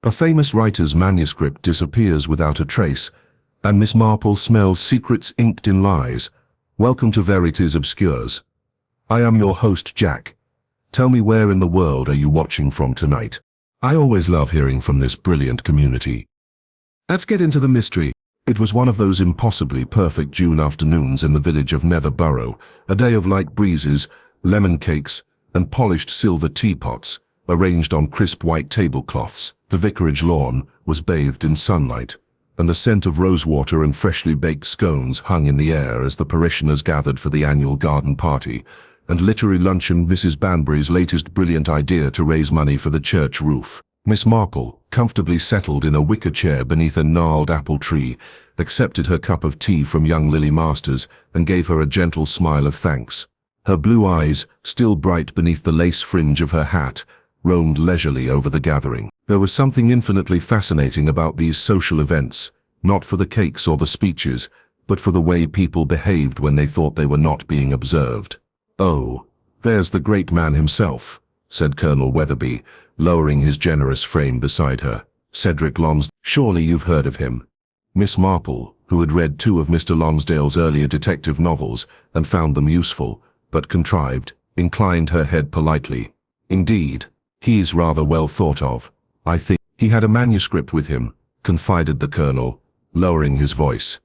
A famous writer's manuscript disappears without a trace, and Miss Marple smells secrets inked in lies. Welcome to Verities Obscures. I am your host, Jack. Tell me, where in the world are you watching from tonight? I always love hearing from this brilliant community. Let's get into the mystery. It was one of those impossibly perfect June afternoons in the village of Netherborough, a day of light breezes, lemon cakes, and polished silver teapots, arranged on crisp white tablecloths. The vicarage lawn was bathed in sunlight, and the scent of rosewater and freshly baked scones hung in the air as the parishioners gathered for the annual garden party and literary luncheon, Mrs. Banbury's latest brilliant idea to raise money for the church roof. Miss Marple, comfortably settled in a wicker chair beneath a gnarled apple tree, accepted her cup of tea from young Lily Masters and gave her a gentle smile of thanks. Her blue eyes, still bright beneath the lace fringe of her hat, roamed leisurely over the gathering. There was something infinitely fascinating about these social events, not for the cakes or the speeches, but for the way people behaved when they thought they were not being observed. "Oh, there's the great man himself," said Colonel Weatherby, lowering his generous frame beside her. "Cedric Lonsdale. Surely you've heard of him." Miss Marple, who had read 2 of Mr. Lonsdale's earlier detective novels and found them useful, but contrived, inclined her head politely. "Indeed, he's rather well thought of. I think he had a manuscript with him," confided the colonel, lowering his voice,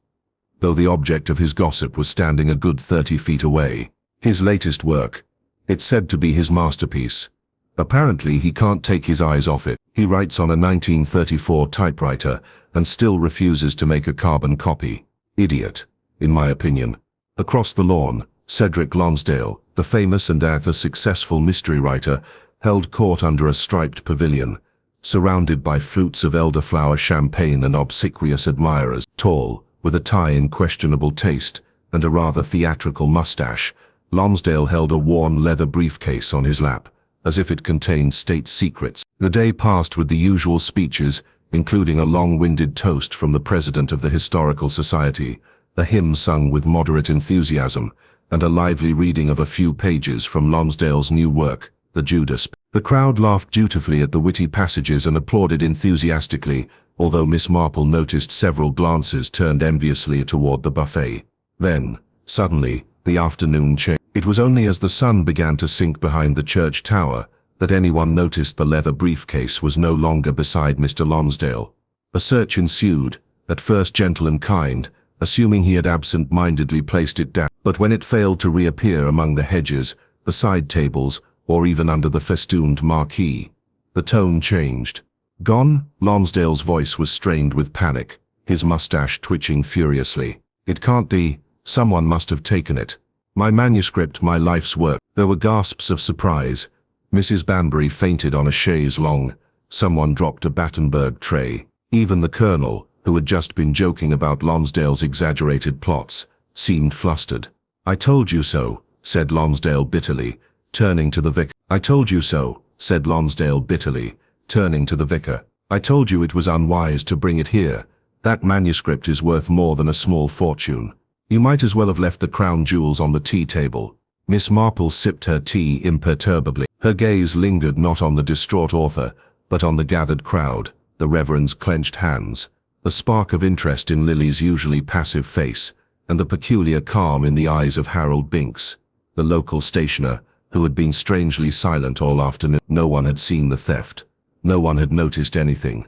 though the object of his gossip was standing a good 30 feet away. "His latest work. It's said to be his masterpiece. Apparently he can't take his eyes off it. He writes on a 1934 typewriter and still refuses to make a carbon copy. Idiot, in my opinion." Across the lawn, Cedric Lonsdale, the famous and successful mystery writer, held court under a striped pavilion, surrounded by flutes of elderflower champagne and obsequious admirers. Tall, with a tie in questionable taste, and a rather theatrical mustache, Lonsdale held a worn leather briefcase on his lap, as if it contained state secrets. The day passed with the usual speeches, including a long-winded toast from the president of the Historical Society, a hymn sung with moderate enthusiasm, and a lively reading of a few pages from Lonsdale's new work, The Judas. The crowd laughed dutifully at the witty passages and applauded enthusiastically, although Miss Marple noticed several glances turned enviously toward the buffet. Then, suddenly, the afternoon changed. It was only as the sun began to sink behind the church tower that anyone noticed the leather briefcase was no longer beside Mr. Lonsdale. A search ensued, at first gentle and kind, assuming he had absent-mindedly placed it down. But when it failed to reappear among the hedges, the side tables, or even under the festooned marquee, the tone changed. "Gone?" Lonsdale's voice was strained with panic, his mustache twitching furiously. "It can't be. Someone must have taken it. My manuscript, my life's work." There were gasps of surprise. Mrs. Banbury fainted on a chaise longue. Someone dropped a Battenberg tray. Even the colonel, who had just been joking about Lonsdale's exaggerated plots, seemed flustered. "I told you so," said Lonsdale bitterly, turning to the vicar. "I told you so," said Lonsdale bitterly, turning to the vicar. "I told you it was unwise to bring it here. That manuscript is worth more than a small fortune. You might as well have left the crown jewels on the tea table." Miss Marple sipped her tea imperturbably. Her gaze lingered not on the distraught author, but on the gathered crowd, the Reverend's clenched hands, a spark of interest in Lily's usually passive face, and the peculiar calm in the eyes of Harold Binks, the local stationer, who had been strangely silent all afternoon. No one had seen the theft. No one had noticed anything.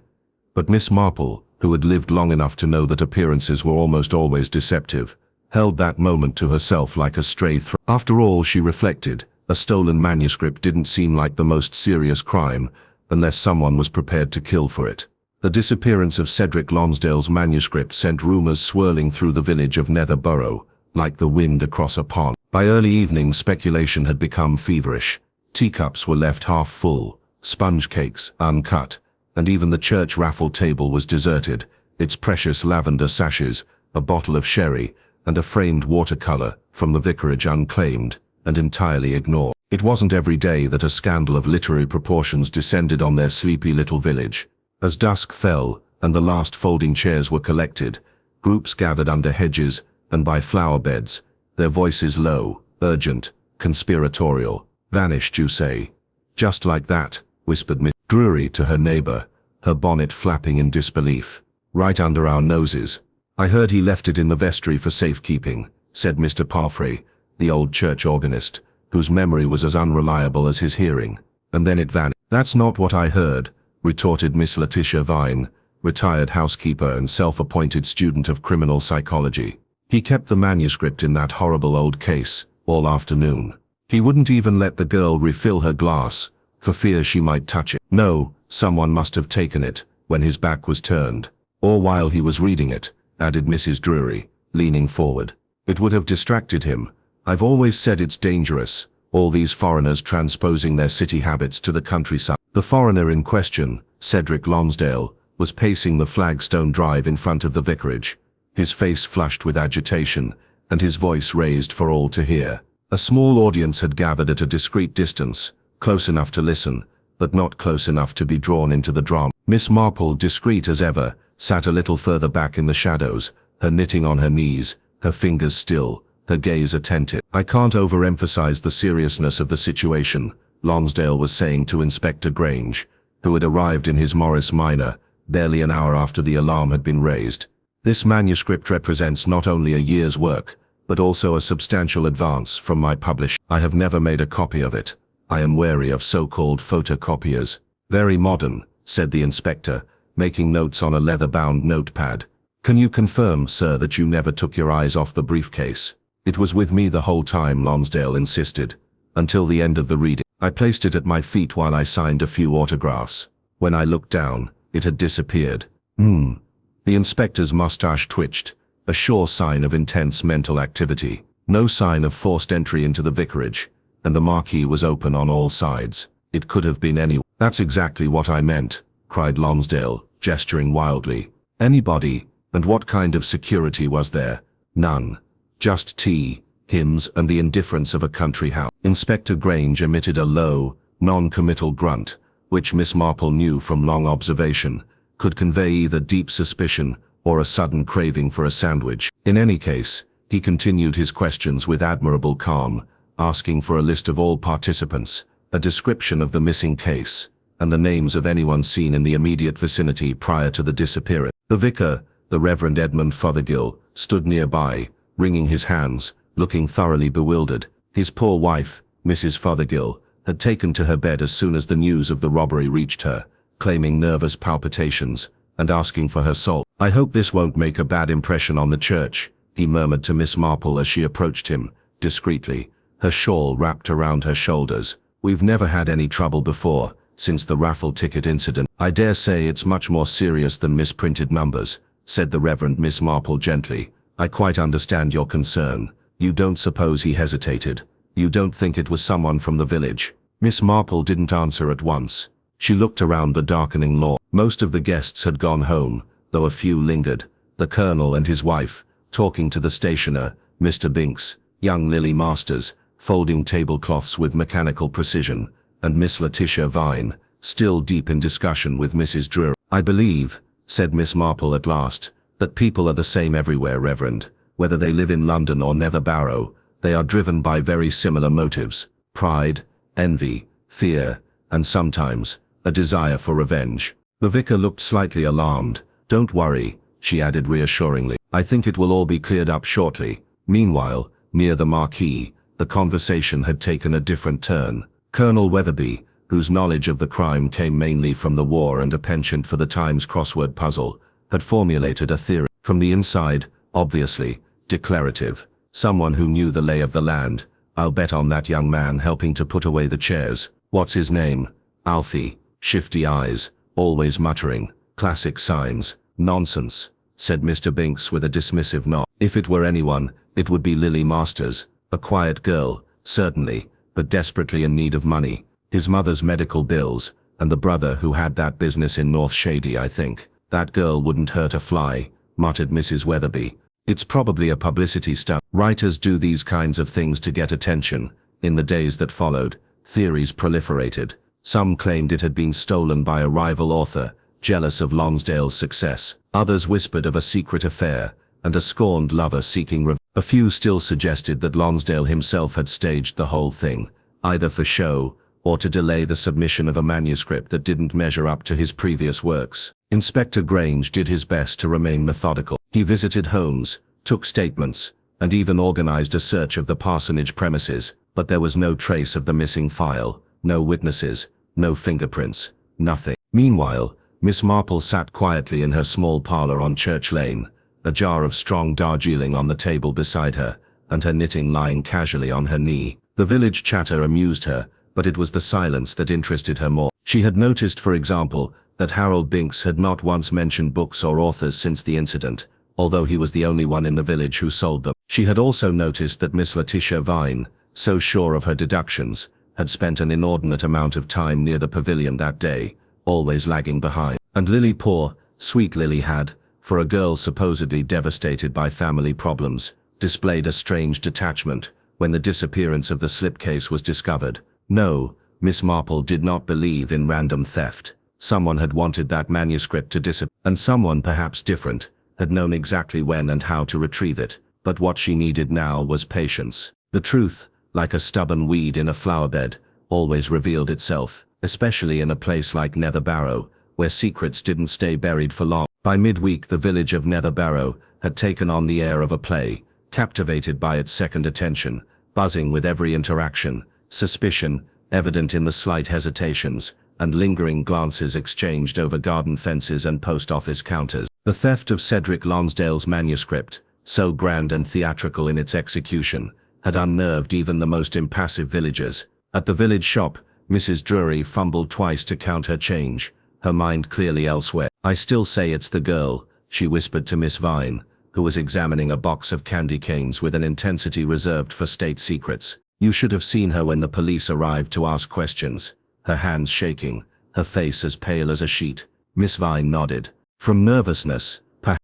But Miss Marple, who had lived long enough to know that appearances were almost always deceptive, held that moment to herself like a stray threat. After all, she reflected, a stolen manuscript didn't seem like the most serious crime, unless someone was prepared to kill for it. The disappearance of Cedric Lonsdale's manuscript sent rumors swirling through the village of Netherborough, like the wind across a pond. By early evening, speculation had become feverish. Teacups were left half full, sponge cakes uncut, and even the church raffle table was deserted, its precious lavender sashes, a bottle of sherry, and a framed watercolor from the vicarage unclaimed and entirely ignored. It wasn't every day that a scandal of literary proportions descended on their sleepy little village. As dusk fell and the last folding chairs were collected, groups gathered under hedges and by flower beds, their voices low, urgent, conspiratorial. "Vanished, you say?" "Just like that," whispered Miss Drury to her neighbor, her bonnet flapping in disbelief. "Right under our noses. I heard he left it in the vestry for safekeeping," said Mr. Parfrey, the old church organist, whose memory was as unreliable as his hearing. "And then it vanished." "That's not what I heard," retorted Miss Letitia Vine, retired housekeeper and self-appointed student of criminal psychology. "He kept the manuscript in that horrible old case all afternoon. He wouldn't even let the girl refill her glass, for fear she might touch it. No, someone must have taken it when his back was turned. Or while he was reading it," added Mrs. Drury, leaning forward. "It would have distracted him. I've always said it's dangerous, all these foreigners transposing their city habits to the countryside." The foreigner in question, Cedric Lonsdale, was pacing the flagstone drive in front of the vicarage, his face flushed with agitation, and his voice raised for all to hear. A small audience had gathered at a discreet distance, close enough to listen, but not close enough to be drawn into the drama. Miss Marple, discreet as ever, sat a little further back in the shadows, her knitting on her knees, her fingers still, her gaze attentive. "I can't overemphasize the seriousness of the situation," Lonsdale was saying to Inspector Grange, who had arrived in his Morris Minor barely an hour after the alarm had been raised. "This manuscript represents not only a year's work, but also a substantial advance from my publisher. I have never made a copy of it. I am wary of so-called photocopiers." "Very modern," said the inspector, making notes on a leather-bound notepad. "Can you confirm, sir, that you never took your eyes off the briefcase?" "It was with me the whole time," Lonsdale insisted, "until the end of the reading. I placed it at my feet while I signed a few autographs. When I looked down, it had disappeared." The inspector's mustache twitched, a sure sign of intense mental activity. No sign of forced entry into the vicarage, and the marquee was open on all sides. "It could have been anyone." "That's exactly what I meant," cried Lonsdale, gesturing wildly. "Anybody, and what kind of security was there?" "None. Just tea, hymns, and the indifference of a country house." Inspector Grange emitted a low, non-committal grunt, which Miss Marple knew from long observation, could convey either deep suspicion or a sudden craving for a sandwich. In any case, he continued his questions with admirable calm, asking for a list of all participants, a description of the missing case, and the names of anyone seen in the immediate vicinity prior to the disappearance. The vicar, the Reverend Edmund Fothergill, stood nearby, wringing his hands, looking thoroughly bewildered. His poor wife, Mrs. Fothergill, had taken to her bed as soon as the news of the robbery reached her, claiming nervous palpitations, and asking for her salt. "I hope this won't make a bad impression on the church," he murmured to Miss Marple as she approached him, discreetly, her shawl wrapped around her shoulders. "We've never had any trouble before, since the raffle ticket incident." "I dare say it's much more serious than misprinted numbers," said the Reverend Miss Marple gently. "I quite understand your concern. You don't suppose he hesitated? You don't think it was someone from the village?" Miss Marple didn't answer at once. She looked around the darkening lawn. Most of the guests had gone home, though a few lingered. The Colonel and his wife, talking to the stationer, Mr. Binks, young Lily Masters, folding tablecloths with mechanical precision, and Miss Letitia Vine, still deep in discussion with Mrs. Drury. "I believe," said Miss Marple at last, "that people are the same everywhere, Reverend. Whether they live in London or Nether Barrow, they are driven by very similar motives: pride, envy, fear, and sometimes a desire for revenge." The vicar looked slightly alarmed. "Don't worry," she added reassuringly. "I think it will all be cleared up shortly." Meanwhile, near the marquee, the conversation had taken a different turn. Colonel Weatherby, whose knowledge of the crime came mainly from the war and a penchant for the Times crossword puzzle, had formulated a theory. From the inside, obviously, declarative. Someone who knew the lay of the land. "I'll bet on that young man helping to put away the chairs. What's his name? Alfie. Shifty eyes, always muttering. Classic signs." "Nonsense," said Mr. Binks with a dismissive nod. "If it were anyone, it would be Lily Masters. A quiet girl, certainly, but desperately in need of money. His mother's medical bills, and the brother who had that business in North Shady, I think." "That girl wouldn't hurt a fly," muttered Mrs. Weatherby. "It's probably a publicity stunt. Writers do these kinds of things to get attention." In the days that followed, theories proliferated. Some claimed it had been stolen by a rival author, jealous of Lonsdale's success. Others whispered of a secret affair, and a scorned lover seeking revenge. A few still suggested that Lonsdale himself had staged the whole thing, either for show or to delay the submission of a manuscript that didn't measure up to his previous works. Inspector Grange did his best to remain methodical. He visited homes, took statements, and even organized a search of the parsonage premises, but there was no trace of the missing file, no witnesses, no fingerprints, nothing. Meanwhile, Miss Marple sat quietly in her small parlor on Church Lane, a jar of strong Darjeeling on the table beside her, and her knitting lying casually on her knee. The village chatter amused her, but it was the silence that interested her more. She had noticed, for example, that Harold Binks had not once mentioned books or authors since the incident, although he was the only one in the village who sold them. She had also noticed that Miss Letitia Vine, so sure of her deductions, had spent an inordinate amount of time near the pavilion that day, always lagging behind. And Lily, poor, sweet Lily had, for a girl supposedly devastated by family problems, displayed a strange detachment when the disappearance of the slipcase was discovered. No, Miss Marple did not believe in random theft. Someone had wanted that manuscript to disappear, and someone perhaps different had known exactly when and how to retrieve it. But what she needed now was patience. The truth, like a stubborn weed in a flowerbed, always revealed itself, especially in a place like Nether Barrow, where secrets didn't stay buried for long. By midweek the village of Nether Barrow had taken on the air of a play, captivated by its second attention, buzzing with every interaction, suspicion, evident in the slight hesitations, and lingering glances exchanged over garden fences and post office counters. The theft of Cedric Lonsdale's manuscript, so grand and theatrical in its execution, had unnerved even the most impassive villagers. At the village shop, Mrs. Drury fumbled twice to count her change, her mind clearly elsewhere. "I still say it's the girl," she whispered to Miss Vine, who was examining a box of candy canes with an intensity reserved for state secrets. "You should have seen her when the police arrived to ask questions, her hands shaking, her face as pale as a sheet." Miss Vine nodded. From nervousness,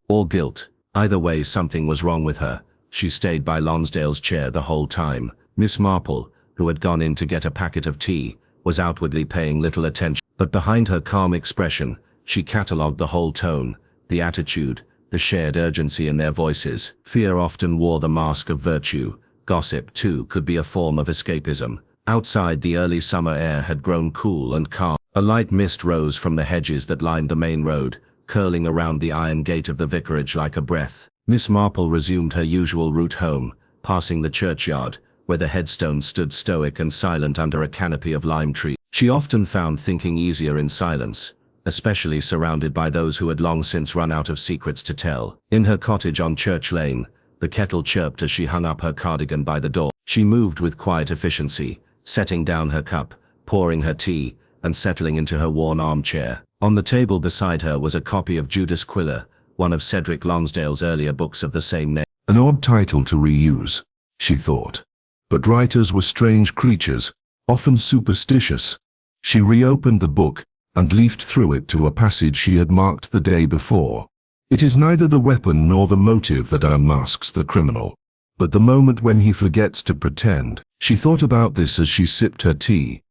or guilt, either way something was wrong with her. She stayed by Lonsdale's chair the whole time. Miss Marple, who had gone in to get a packet of tea, was outwardly paying little attention, but behind her calm expression, she catalogued the whole tone, the attitude, the shared urgency in their voices. Fear often wore the mask of virtue. Gossip, too, could be a form of escapism. Outside, the early summer air had grown cool and calm. A light mist rose from the hedges that lined the main road, curling around the iron gate of the vicarage like a breath. Miss Marple resumed her usual route home, passing the churchyard, where the headstone stood stoic and silent under a canopy of lime trees. She often found thinking easier in silence, especially surrounded by those who had long since run out of secrets to tell. In her cottage on Church Lane, the kettle chirped as she hung up her cardigan by the door. She moved with quiet efficiency, setting down her cup, pouring her tea, and settling into her worn armchair. On the table beside her was a copy of Judas Quiller, one of Cedric Lonsdale's earlier books of the same name. An odd title to reuse, she thought. But writers were strange creatures, often superstitious. She reopened the book, and leafed through it to a passage she had marked the day before. "It is neither the weapon nor the motive that unmasks the criminal, but the moment when he forgets to pretend." She thought about this as she sipped her tea.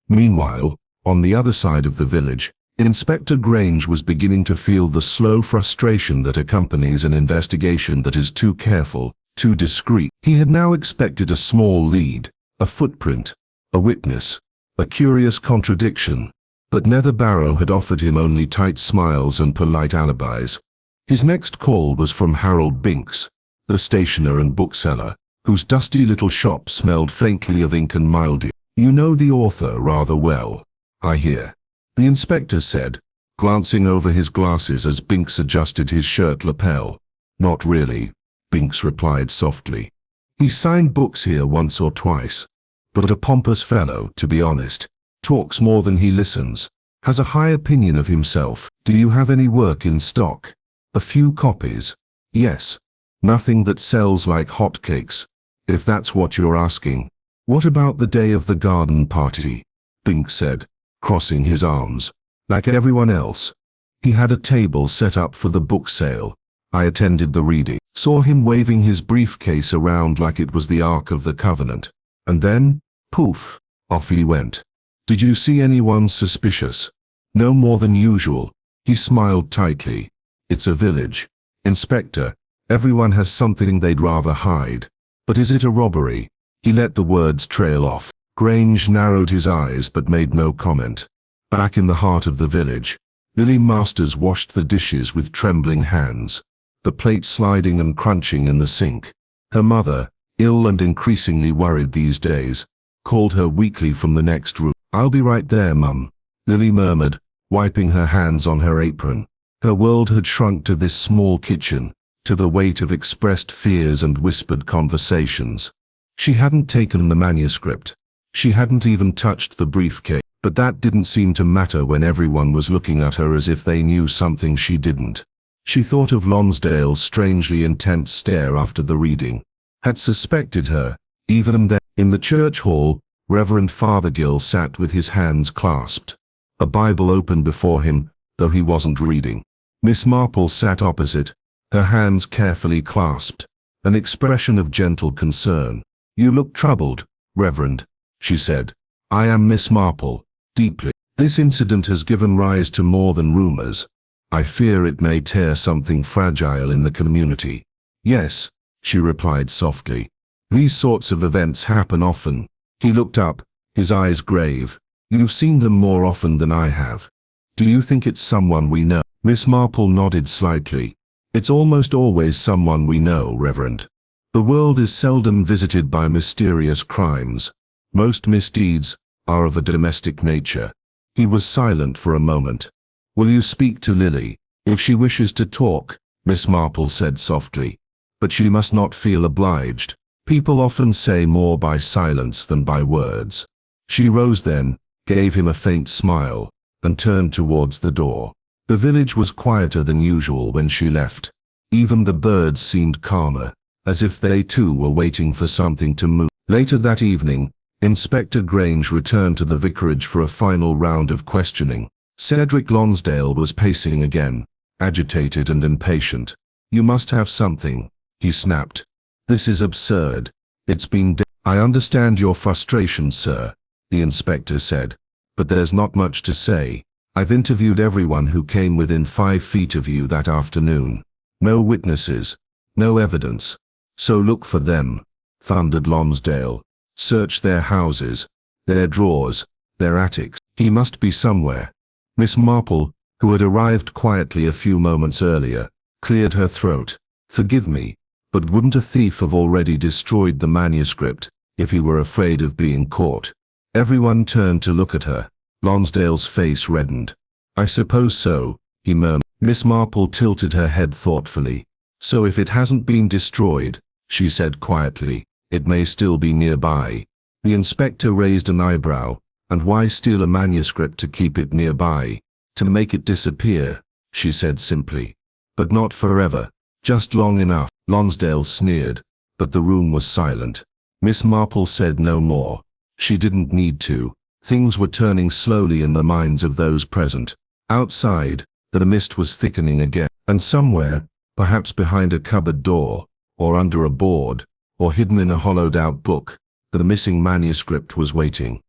Meanwhile, on the other side of the village, Inspector Grange was beginning to feel the slow frustration that accompanies an investigation that is too careful, too discreet. He had now expected a small lead, a footprint, a witness, a curious contradiction. But Nether Barrow had offered him only tight smiles and polite alibis. His next call was from Harold Binks, the stationer and bookseller, whose dusty little shop smelled faintly of ink and mildew. "You know the author rather well, I hear," the inspector said, glancing over his glasses as Binks adjusted his shirt lapel. "Not really," Binks replied softly. "He signed books here once or twice, but a pompous fellow, to be honest. Talks more than he listens. Has a high opinion of himself. Do you have any work in stock?" "A few copies. Yes. Nothing that sells like hotcakes, if that's what you're asking." "What about the day of the garden party?" Binks said, crossing his arms. "Like everyone else. He had a table set up for the book sale. I attended the reading. Saw him waving his briefcase around like it was the Ark of the Covenant. And then, poof, off he went. Did you see anyone suspicious?" "No more than usual." He smiled tightly. "It's a village, Inspector. Everyone has something they'd rather hide. But is it a robbery?" He let the words trail off. Grange narrowed his eyes but made no comment. Back in the heart of the village, Lily Masters washed the dishes with trembling hands, the plate sliding and crunching in the sink. Her mother, ill and increasingly worried these days, called her weakly from the next room. "I'll be right there, Mum," Lily murmured, wiping her hands on her apron. Her world had shrunk to this small kitchen, to the weight of expressed fears and whispered conversations. She hadn't taken the manuscript. She hadn't even touched the briefcase. But that didn't seem to matter when everyone was looking at her as if they knew something she didn't. She thought of Lonsdale's strangely intense stare after the reading, had suspected her, even then. In the church hall, Reverend Father Gill sat with his hands clasped, a Bible open before him, though he wasn't reading. Miss Marple sat opposite, her hands carefully clasped, an expression of gentle concern. "You look troubled, Reverend," she said. "I am Miss Marple, deeply. This incident has given rise to more than rumors. I fear it may tear something fragile in the community." "Yes," she replied softly. "These sorts of events happen often." He looked up, his eyes grave. "You've seen them more often than I have. Do you think it's someone we know?" Miss Marple nodded slightly. "It's almost always someone we know, Reverend. The world is seldom visited by mysterious crimes. Most misdeeds are of a domestic nature." He was silent for a moment. "Will you speak to Lily, if she wishes to talk?" Miss Marple said softly. "But she must not feel obliged. People often say more by silence than by words." She rose then, gave him a faint smile, and turned towards the door. The village was quieter than usual when she left. Even the birds seemed calmer, as if they too were waiting for something to move. Later that evening, Inspector Grange returned to the vicarage for a final round of questioning. Cedric Lonsdale was pacing again, agitated and impatient. "You must have something," he snapped. "This is absurd. It's been I understand your frustration, sir," the inspector said, "but there's not much to say. I've interviewed everyone who came within 5 feet of you that afternoon. No witnesses, no evidence. So look for them," thundered Lonsdale. "Search their houses, their drawers, their attics. He must be somewhere." Miss Marple, who had arrived quietly a few moments earlier, cleared her throat. "Forgive me, but wouldn't a thief have already destroyed the manuscript, if he were afraid of being caught?" Everyone turned to look at her. Lonsdale's face reddened. "I suppose so," he murmured. Miss Marple tilted her head thoughtfully. "So if it hasn't been destroyed," she said quietly, "it may still be nearby." The inspector raised an eyebrow. "And why steal a manuscript to keep it nearby?" "To make it disappear," she said simply. "But not forever. Just long enough." Lonsdale sneered, but the room was silent. Miss Marple said no more. She didn't need to. Things were turning slowly in the minds of those present. Outside, the mist was thickening again, and somewhere, perhaps behind a cupboard door, or under a board, or hidden in a hollowed-out book, the missing manuscript was waiting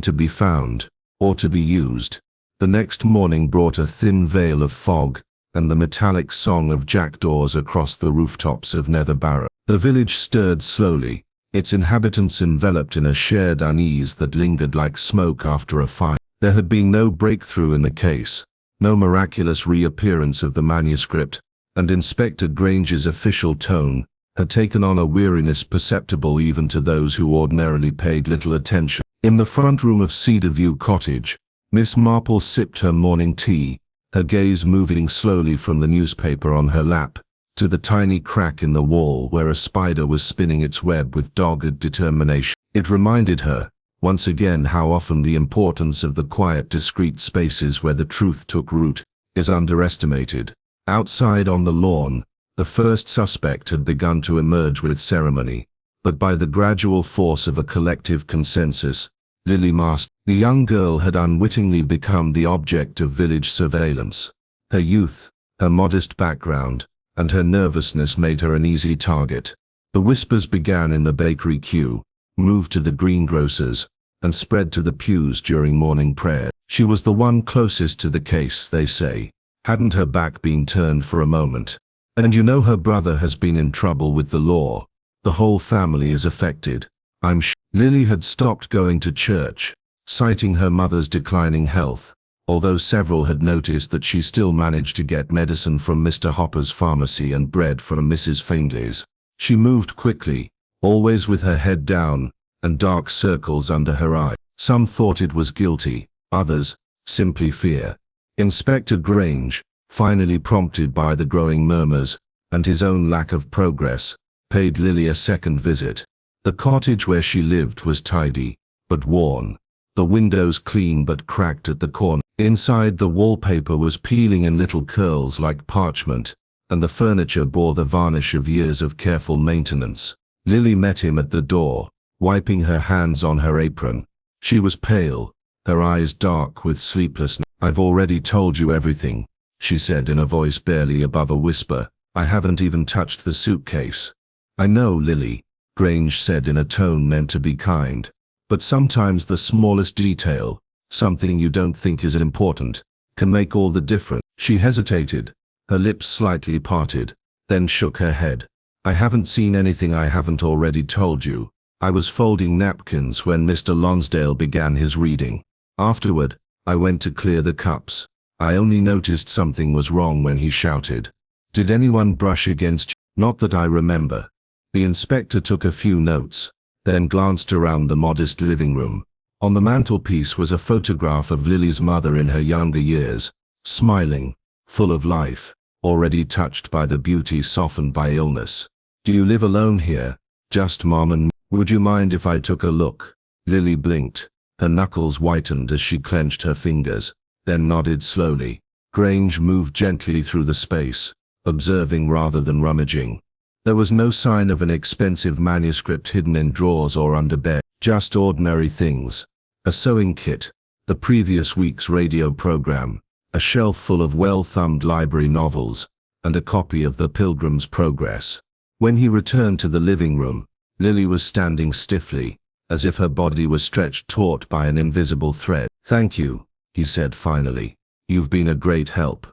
to be found, or to be used. The next morning brought a thin veil of fog, and the metallic song of jackdaws across the rooftops of Nether Barrow. The village stirred slowly, its inhabitants enveloped in a shared unease that lingered like smoke after a fire. There had been no breakthrough in the case, no miraculous reappearance of the manuscript, and Inspector Grange's official tone had taken on a weariness perceptible even to those who ordinarily paid little attention. In the front room of Cedarview Cottage, Miss Marple sipped her morning tea, her gaze moving slowly from the newspaper on her lap to the tiny crack in the wall where a spider was spinning its web with dogged determination. It reminded her, once again, how often the importance of the quiet, discreet spaces where the truth took root is underestimated. Outside on the lawn, the first suspect had begun to emerge with ceremony, but by the gradual force of a collective consensus, Lily Masters, the young girl, had unwittingly become the object of village surveillance. Her youth, her modest background, and her nervousness made her an easy target. The whispers began in the bakery queue, moved to the greengrocer's, and spread to the pews during morning prayer. She was the one closest to the case, they say. Hadn't her back been turned for a moment? "And you know her brother has been in trouble with the law. The whole family is affected. I'm sure. Lily had stopped going to church, citing her mother's declining health, although several had noticed that she still managed to get medicine from Mr. Hopper's pharmacy and bread from Mrs. Findlay's. She moved quickly, always with her head down, and dark circles under her eyes. Some thought it was guilty, others, simply fear. Inspector Grange, finally prompted by the growing murmurs, and his own lack of progress, paid Lily a second visit. The cottage where she lived was tidy, but worn. The windows clean but cracked at the corner. Inside, the wallpaper was peeling in little curls like parchment, and the furniture bore the varnish of years of careful maintenance. Lily met him at the door, wiping her hands on her apron. She was pale, her eyes dark with sleeplessness. "I've already told you everything," she said in a voice barely above a whisper. "I haven't even touched the suitcase." "I know, Lily," Grange said in a tone meant to be kind. "But sometimes the smallest detail, something you don't think is important, can make all the difference." She hesitated, her lips slightly parted, then shook her head. "I haven't seen anything I haven't already told you. I was folding napkins when Mr. Lonsdale began his reading. Afterward, I went to clear the cups. I only noticed something was wrong when he shouted, 'Did anyone brush against you?' Not that I remember." The inspector took a few notes, then glanced around the modest living room. On the mantelpiece was a photograph of Lily's mother in her younger years, smiling, full of life, already touched by the beauty softened by illness. "Do you live alone here? Just Mom and me? Would you mind if I took a look?" Lily blinked. Her knuckles whitened as she clenched her fingers, then nodded slowly. Grange moved gently through the space, observing rather than rummaging. There was no sign of an expensive manuscript hidden in drawers or under bed, just ordinary things. A sewing kit, the previous week's radio program, a shelf full of well-thumbed library novels, and a copy of The Pilgrim's Progress. When he returned to the living room, Lily was standing stiffly, as if her body was stretched taut by an invisible thread. "Thank you," he said finally. "You've been a great help."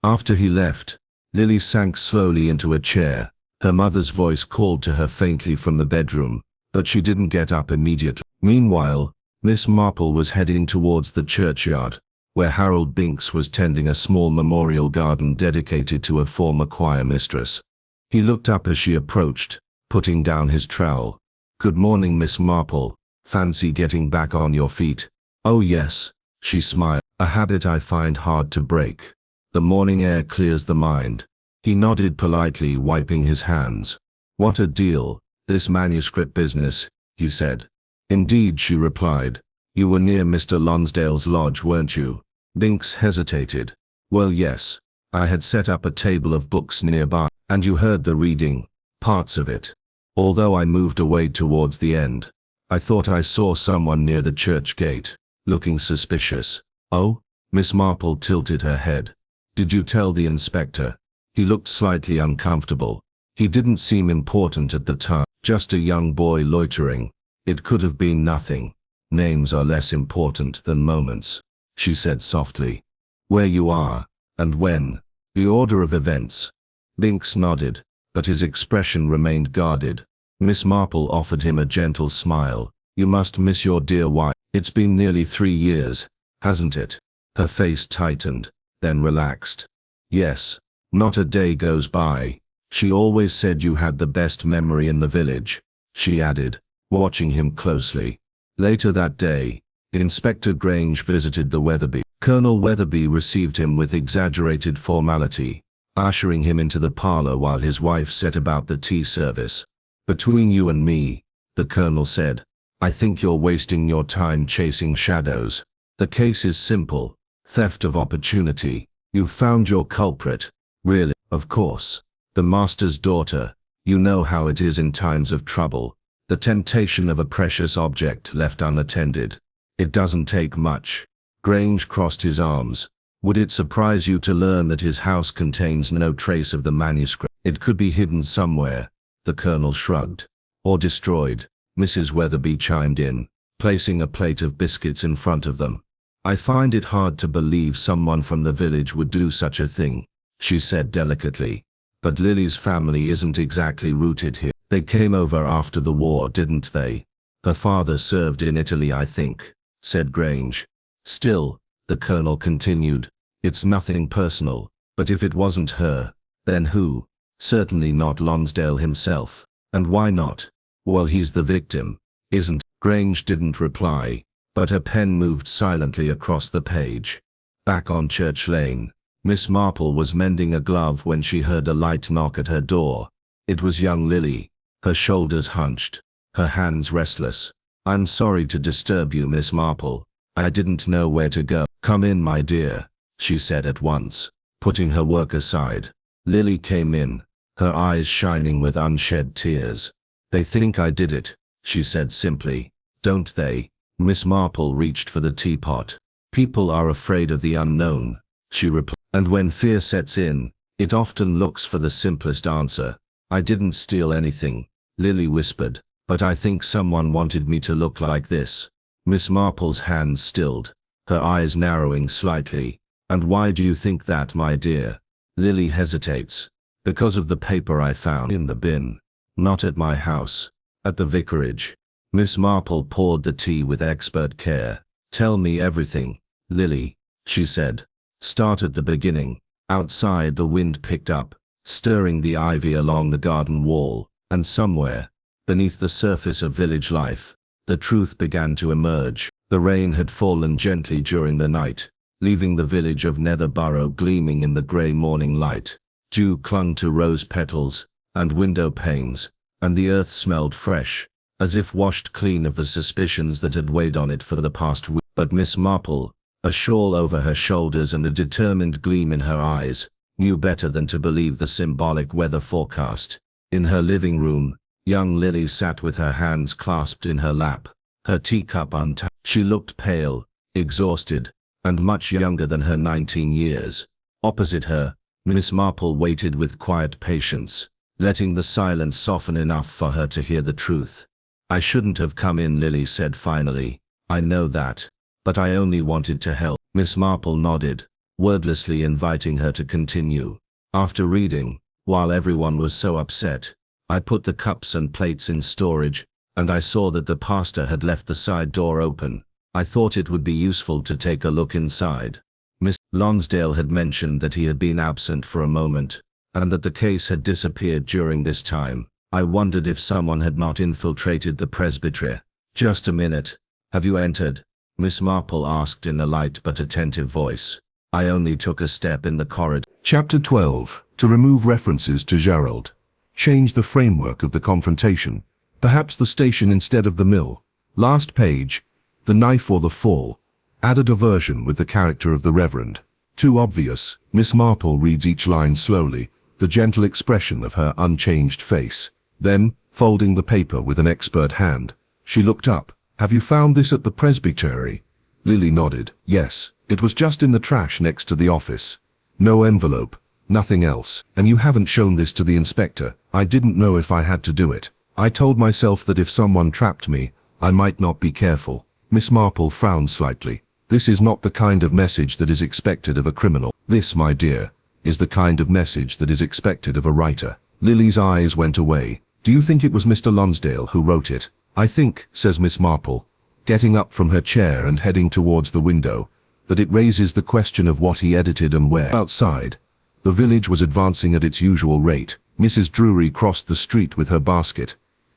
After he left, Lily sank slowly into a chair. Her mother's voice called to her faintly from the bedroom, but she didn't get up immediately. Meanwhile, Miss Marple was heading towards the churchyard, where Harold Binks was tending a small memorial garden dedicated to a former choir mistress. He looked up as she approached, putting down his trowel. "Good morning, Miss Marple. Fancy getting back on your feet?" "Oh yes," she smiled. "A habit I find hard to break. The morning air clears the mind." He nodded politely, wiping his hands. "What a deal, this manuscript business," he said. "Indeed," she replied. "You were near Mr. Lonsdale's lodge, weren't you?" Binks hesitated. "Well, yes. I had set up a table of books nearby, and you heard the reading, parts of it. Although I moved away towards the end, I thought I saw someone near the church gate, looking suspicious." "Oh?" Miss Marple tilted her head. "Did you tell the inspector?" He looked slightly uncomfortable. He didn't seem important at the time, just a young boy loitering. "It could have been nothing. Names are less important than moments," she said softly. "Where you are, and when, the order of events." Binks nodded, but his expression remained guarded. Miss Marple offered him a gentle smile. "You must miss your dear wife. It's been nearly 3 years, hasn't it?" Her face tightened, then relaxed. "Yes. Not a day goes by. She always said you had the best memory in the village," she added, watching him closely. Later that day, Inspector Grange visited the Weatherby. Colonel Weatherby received him with exaggerated formality, ushering him into the parlor while his wife set about the tea service. "Between you and me," the colonel said, "I think you're wasting your time chasing shadows. The case is simple: theft of opportunity. You've found your culprit. Really, of course. The master's daughter. You know how it is in times of trouble. The temptation of a precious object left unattended. It doesn't take much." Grange crossed his arms. "Would it surprise you to learn that his house contains no trace of the manuscript?" "It could be hidden somewhere," the colonel shrugged. "Or destroyed," Mrs. Weatherby chimed in, placing a plate of biscuits in front of them. "I find it hard to believe someone from the village would do such a thing," she said delicately. "But Lily's family isn't exactly rooted here. They came over after the war, didn't they?" Her father served in Italy, I think, said Grange. Still, the colonel continued, it's nothing personal, but if it wasn't her, then who? Certainly not Lonsdale himself. And why not? Well, he's the victim, isn't? Grange didn't reply, but her pen moved silently across the page. Back on Church Lane, Miss Marple was mending a glove when she heard a light knock at her door. It was young Lily, her shoulders hunched, her hands restless. I'm sorry to disturb you, Miss Marple. I didn't know where to go. Come in, my dear, she said at once, putting her work aside. Lily came in, her eyes shining with unshed tears. They think I did it, she said simply, don't they? Miss Marple reached for the teapot. People are afraid of the unknown, she replied. And when fear sets in, it often looks for the simplest answer. I didn't steal anything, Lily whispered, but I think someone wanted me to look like this. Miss Marple's hands stilled, her eyes narrowing slightly. And why do you think that, my dear? Lily hesitates. Because of the paper I found in the bin. Not at my house. At the vicarage. Miss Marple poured the tea with expert care. Tell me everything, Lily, she said. Start at the beginning. Outside the wind picked up, stirring the ivy along the garden wall, and somewhere, beneath the surface of village life, the truth began to emerge. The rain had fallen gently during the night, leaving the village of Netherborough gleaming in the grey morning light. Dew clung to rose petals and window panes, and the earth smelled fresh, as if washed clean of the suspicions that had weighed on it for the past week. But Miss Marple, a shawl over her shoulders and a determined gleam in her eyes, knew better than to believe the symbolic weather forecast. In her living room, young Lily sat with her hands clasped in her lap, her teacup untapped. She looked pale, exhausted, and much younger than her 19 years. Opposite her, Miss Marple waited with quiet patience, letting the silence soften enough for her to hear the truth. I shouldn't have come in, Lily said finally. I know that, but I only wanted to help. Miss Marple nodded, wordlessly inviting her to continue. After reading, while everyone was so upset, I put the cups and plates in storage, and I saw that the pastor had left the side door open. I thought it would be useful to take a look inside. Miss Lonsdale had mentioned that he had been absent for a moment, and that the case had disappeared during this time. I wondered if someone had not infiltrated the presbytery. Just a minute. Have you entered? Miss Marple asked in a light but attentive voice. I only took a step in the corridor. Chapter 12. To remove references to Gerald. Change the framework of the confrontation. Perhaps the station instead of the mill. Last page. The knife or the fall. Add a diversion with the character of the Reverend. Too obvious. Miss Marple reads each line slowly, the gentle expression of her unchanged face. Then, folding the paper with an expert hand, she looked up. Have you found this at the presbytery? Lily nodded. Yes, it was just in the trash next to the office. No envelope, nothing else. And you haven't shown this to the inspector. I didn't know if I had to do it. I told myself that if someone trapped me, I might not be careful. Miss Marple frowned slightly. This is not the kind of message that is expected of a criminal. This, my dear, is the kind of message that is expected of a writer. Lily's eyes went away. Do you think it was Mr. Lonsdale who wrote it? I think, says Miss Marple, getting up from her chair and heading towards the window, that it raises the question of what he edited and where. Outside, the village was advancing at its usual rate. Mrs. Drury crossed the street with her basket.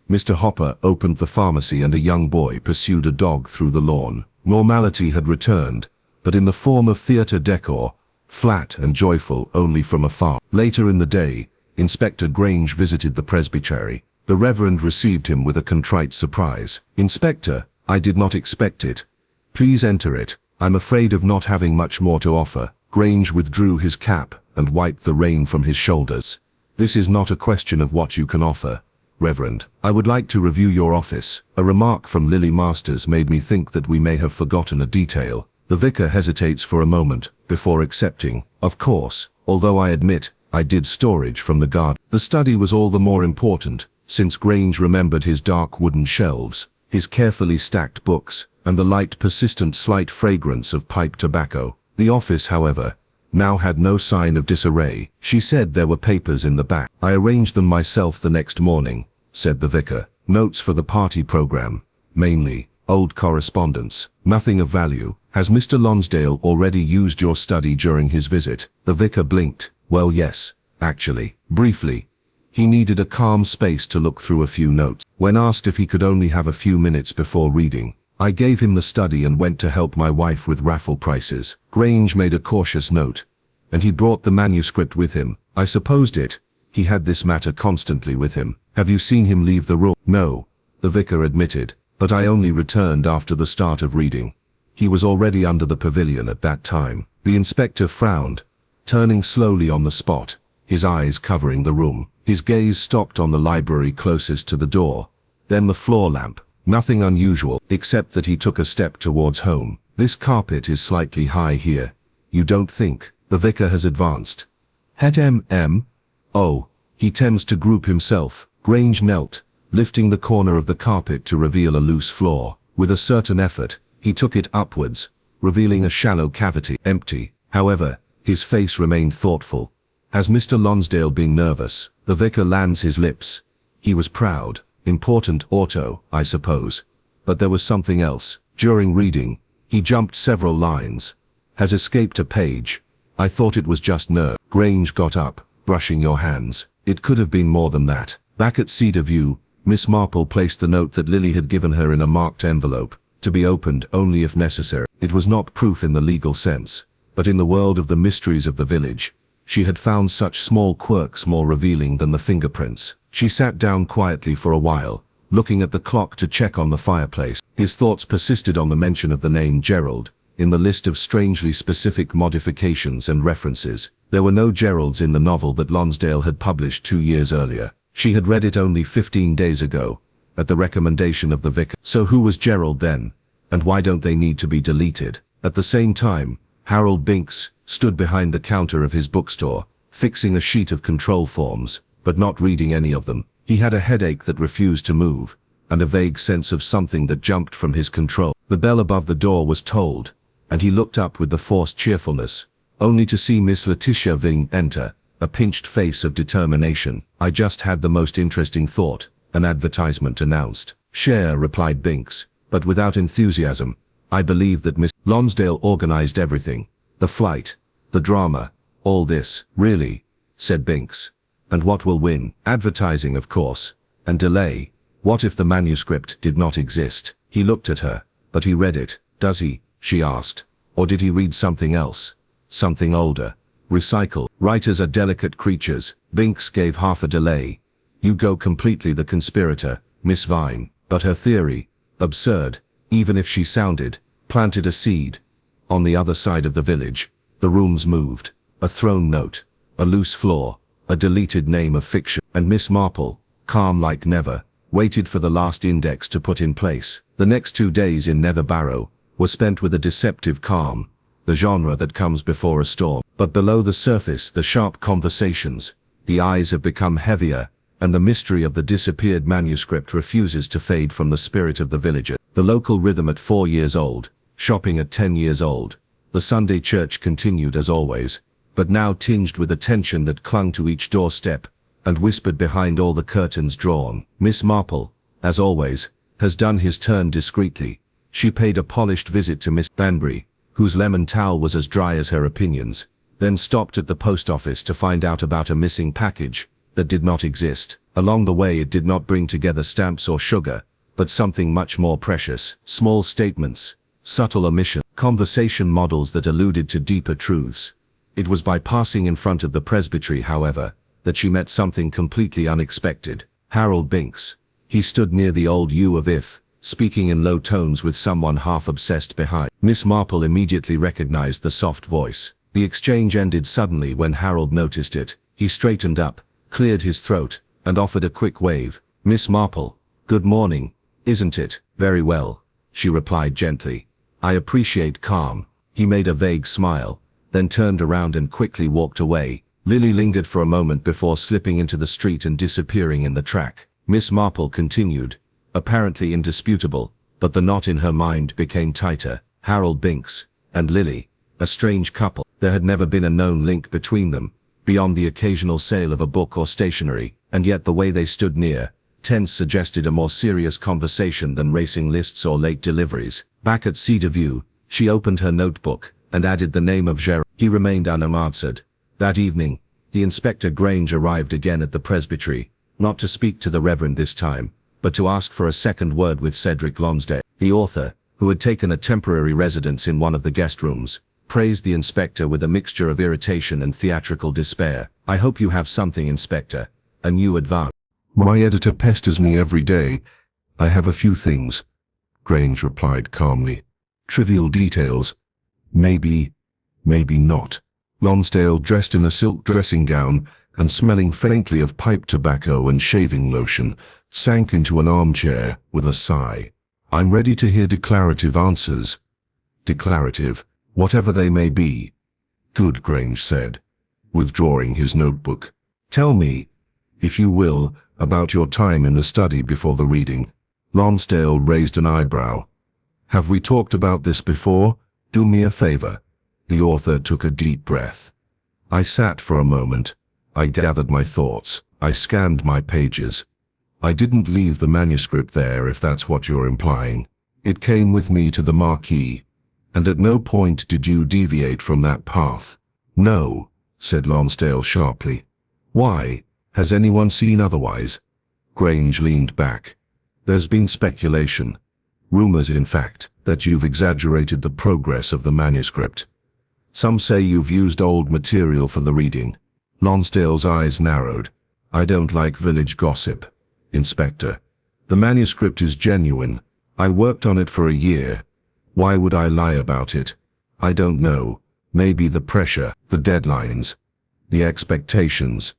Mr. Hopper opened the pharmacy and a young boy pursued a dog through the lawn. Normality had returned, but in the form of theatre decor, flat and joyful only from afar. Later in the day, Inspector Grange visited the presbytery. The Reverend received him with a contrite surprise. Inspector, I did not expect it. Please enter it. I'm afraid of not having much more to offer. Grange withdrew his cap and wiped the rain from his shoulders. This is not a question of what you can offer, Reverend. I would like to review your office. A remark from Lily Masters made me think that we may have forgotten a detail. The vicar hesitates for a moment, before accepting. Of course, although I admit, I did storage from the garden. The study was all the more important, since Grange remembered his dark wooden shelves, his carefully stacked books, and the light persistent slight fragrance of pipe tobacco. The office, however, now had no sign of disarray. She said there were papers in the back. I arranged them myself the next morning, said the vicar. Notes for the party program, Mainly, old correspondence. Nothing of value. Has Mr. Lonsdale already used your study during his visit? The vicar blinked. Well, yes, actually. Briefly. He needed a calm space to look through a few notes. When asked if he could only have a few minutes before reading, I gave him the study and went to help my wife with raffle prices. Grange made a cautious note. And he brought the manuscript with him. I supposed it. He had this matter constantly with him. Have you seen him leave the room? No, the vicar admitted, but I only returned after the start of reading. He was already under the pavilion at that time. The inspector frowned, turning slowly on the spot, his eyes covering the room. His gaze stopped on the library closest to the door, then the floor lamp. Nothing unusual, except that he took a step towards home. This carpet is slightly high here. You don't think? The vicar has advanced. Het Oh, he tends to group himself. Grange knelt, lifting the corner of the carpet to reveal a loose floor. With a certain effort, he took it upwards, revealing a shallow cavity. Empty. However, his face remained thoughtful. Has Mr. Lonsdale been nervous? The vicar lands his lips. He was proud. Important auto, I suppose. But there was something else. During reading, he jumped several lines. Has escaped a page. I thought it was just nerve. Grange got up, brushing your hands. It could have been more than that. Back at Cedar View, Miss Marple placed the note that Lily had given her in a marked envelope, to be opened only if necessary. It was not proof in the legal sense, but in the world of the mysteries of the village, she had found such small quirks more revealing than the fingerprints. She sat down quietly for a while, looking at the clock to check on the fireplace. His thoughts persisted on the mention of the name Gerald, in the list of strangely specific modifications and references. There were no Geralds in the novel that Lonsdale had published 2 years earlier. She had read it only 15 days ago, at the recommendation of the vicar. So who was Gerald then? And why don't they need to be deleted? At the same time, Harold Binks stood behind the counter of his bookstore, fixing a sheet of control forms, but not reading any of them. He had a headache that refused to move, and a vague sense of something that jumped from his control. The bell above the door was tolled, and he looked up with the forced cheerfulness, only to see Miss Letitia Ving enter, a pinched face of determination. I just had the most interesting thought, an advertisement announced. Share, replied Binks, but without enthusiasm. I believe that Miss Lonsdale organized everything. The flight, the drama, all this. Really? Said Binks. And what will win? Advertising, of course. And delay. What if the manuscript did not exist? He looked at her. But he read it. Does he? She asked. Or did he read something else? Something older. Recycle. Writers are delicate creatures. Binks gave half a delay. You go completely the conspirator, Miss Vine. But her theory, absurd, even if she sounded, planted a seed. On the other side of the village, the rooms moved. A thrown note, a loose floor, a deleted name of fiction. And Miss Marple, calm like never, waited for the last index to put in place. The next 2 days in Nether Barrow were spent with a deceptive calm, the genre that comes before a storm. But below the surface, the sharp conversations, the eyes have become heavier, and the mystery of the disappeared manuscript refuses to fade from the spirit of the villager. The local rhythm at 4 years old, shopping at 10 years old. The Sunday church continued as always, but now tinged with a tension that clung to each doorstep and whispered behind all the curtains drawn. Miss Marple, as always, has done his turn discreetly. She paid a polished visit to Miss Banbury, whose lemon towel was as dry as her opinions, then stopped at the post office to find out about a missing package that did not exist. Along the way it did not bring together stamps or sugar, but something much more precious. Small statements, subtle omission, conversation models that alluded to deeper truths. It was by passing in front of the presbytery, however, that she met something completely unexpected. Harold Binks. He stood near the old yew of if, speaking in low tones with someone half obsessed behind. Miss Marple immediately recognized the soft voice. The exchange ended suddenly when Harold noticed it. He straightened up, cleared his throat, and offered a quick wave. Miss Marple, good morning, isn't it? Very well, she replied gently. I appreciate calm. He made a vague smile, then turned around and quickly walked away. Lily lingered for a moment before slipping into the street and disappearing in the track. Miss Marple continued, apparently indisputable, but the knot in her mind became tighter. Harold Binks and Lily, a strange couple. There had never been a known link between them, beyond the occasional sale of a book or stationery, and yet the way they stood near, tense suggested a more serious conversation than racing lists or late deliveries. Back at Cedar View, she opened her notebook and added the name of Gerard. He remained unanswered. That evening, the Inspector Grange arrived again at the presbytery, not to speak to the Reverend this time, but to ask for a second word with Cedric Lonsdale. The author, who had taken a temporary residence in one of the guest rooms, praised the inspector with a mixture of irritation and theatrical despair. "I hope you have something, Inspector. A new advance." My editor pesters me every day. I have a few things, Grange replied calmly. Trivial details. Maybe not. Lonsdale, dressed in a silk dressing gown and smelling faintly of pipe tobacco and shaving lotion, sank into an armchair with a sigh. I'm ready to hear declarative answers. Declarative, whatever they may be. Good, Grange said, withdrawing his notebook. Tell me, if you will, about your time in the study before the reading. Lonsdale raised an eyebrow. Have we talked about this before? Do me a favor. The author took a deep breath. I sat for a moment. I gathered my thoughts. I scanned my pages. I didn't leave the manuscript there, if that's what you're implying. It came with me to the marquee, and at no point did you deviate from that path. No, said Lonsdale sharply. Why? Has anyone seen otherwise? Grange leaned back. There's been speculation. Rumors, in fact, that you've exaggerated the progress of the manuscript. Some say you've used old material for the reading. Lonsdale's eyes narrowed. I don't like village gossip, Inspector. The manuscript is genuine. I worked on it for a year. Why would I lie about it? I don't know. Maybe the pressure, the deadlines, the expectations.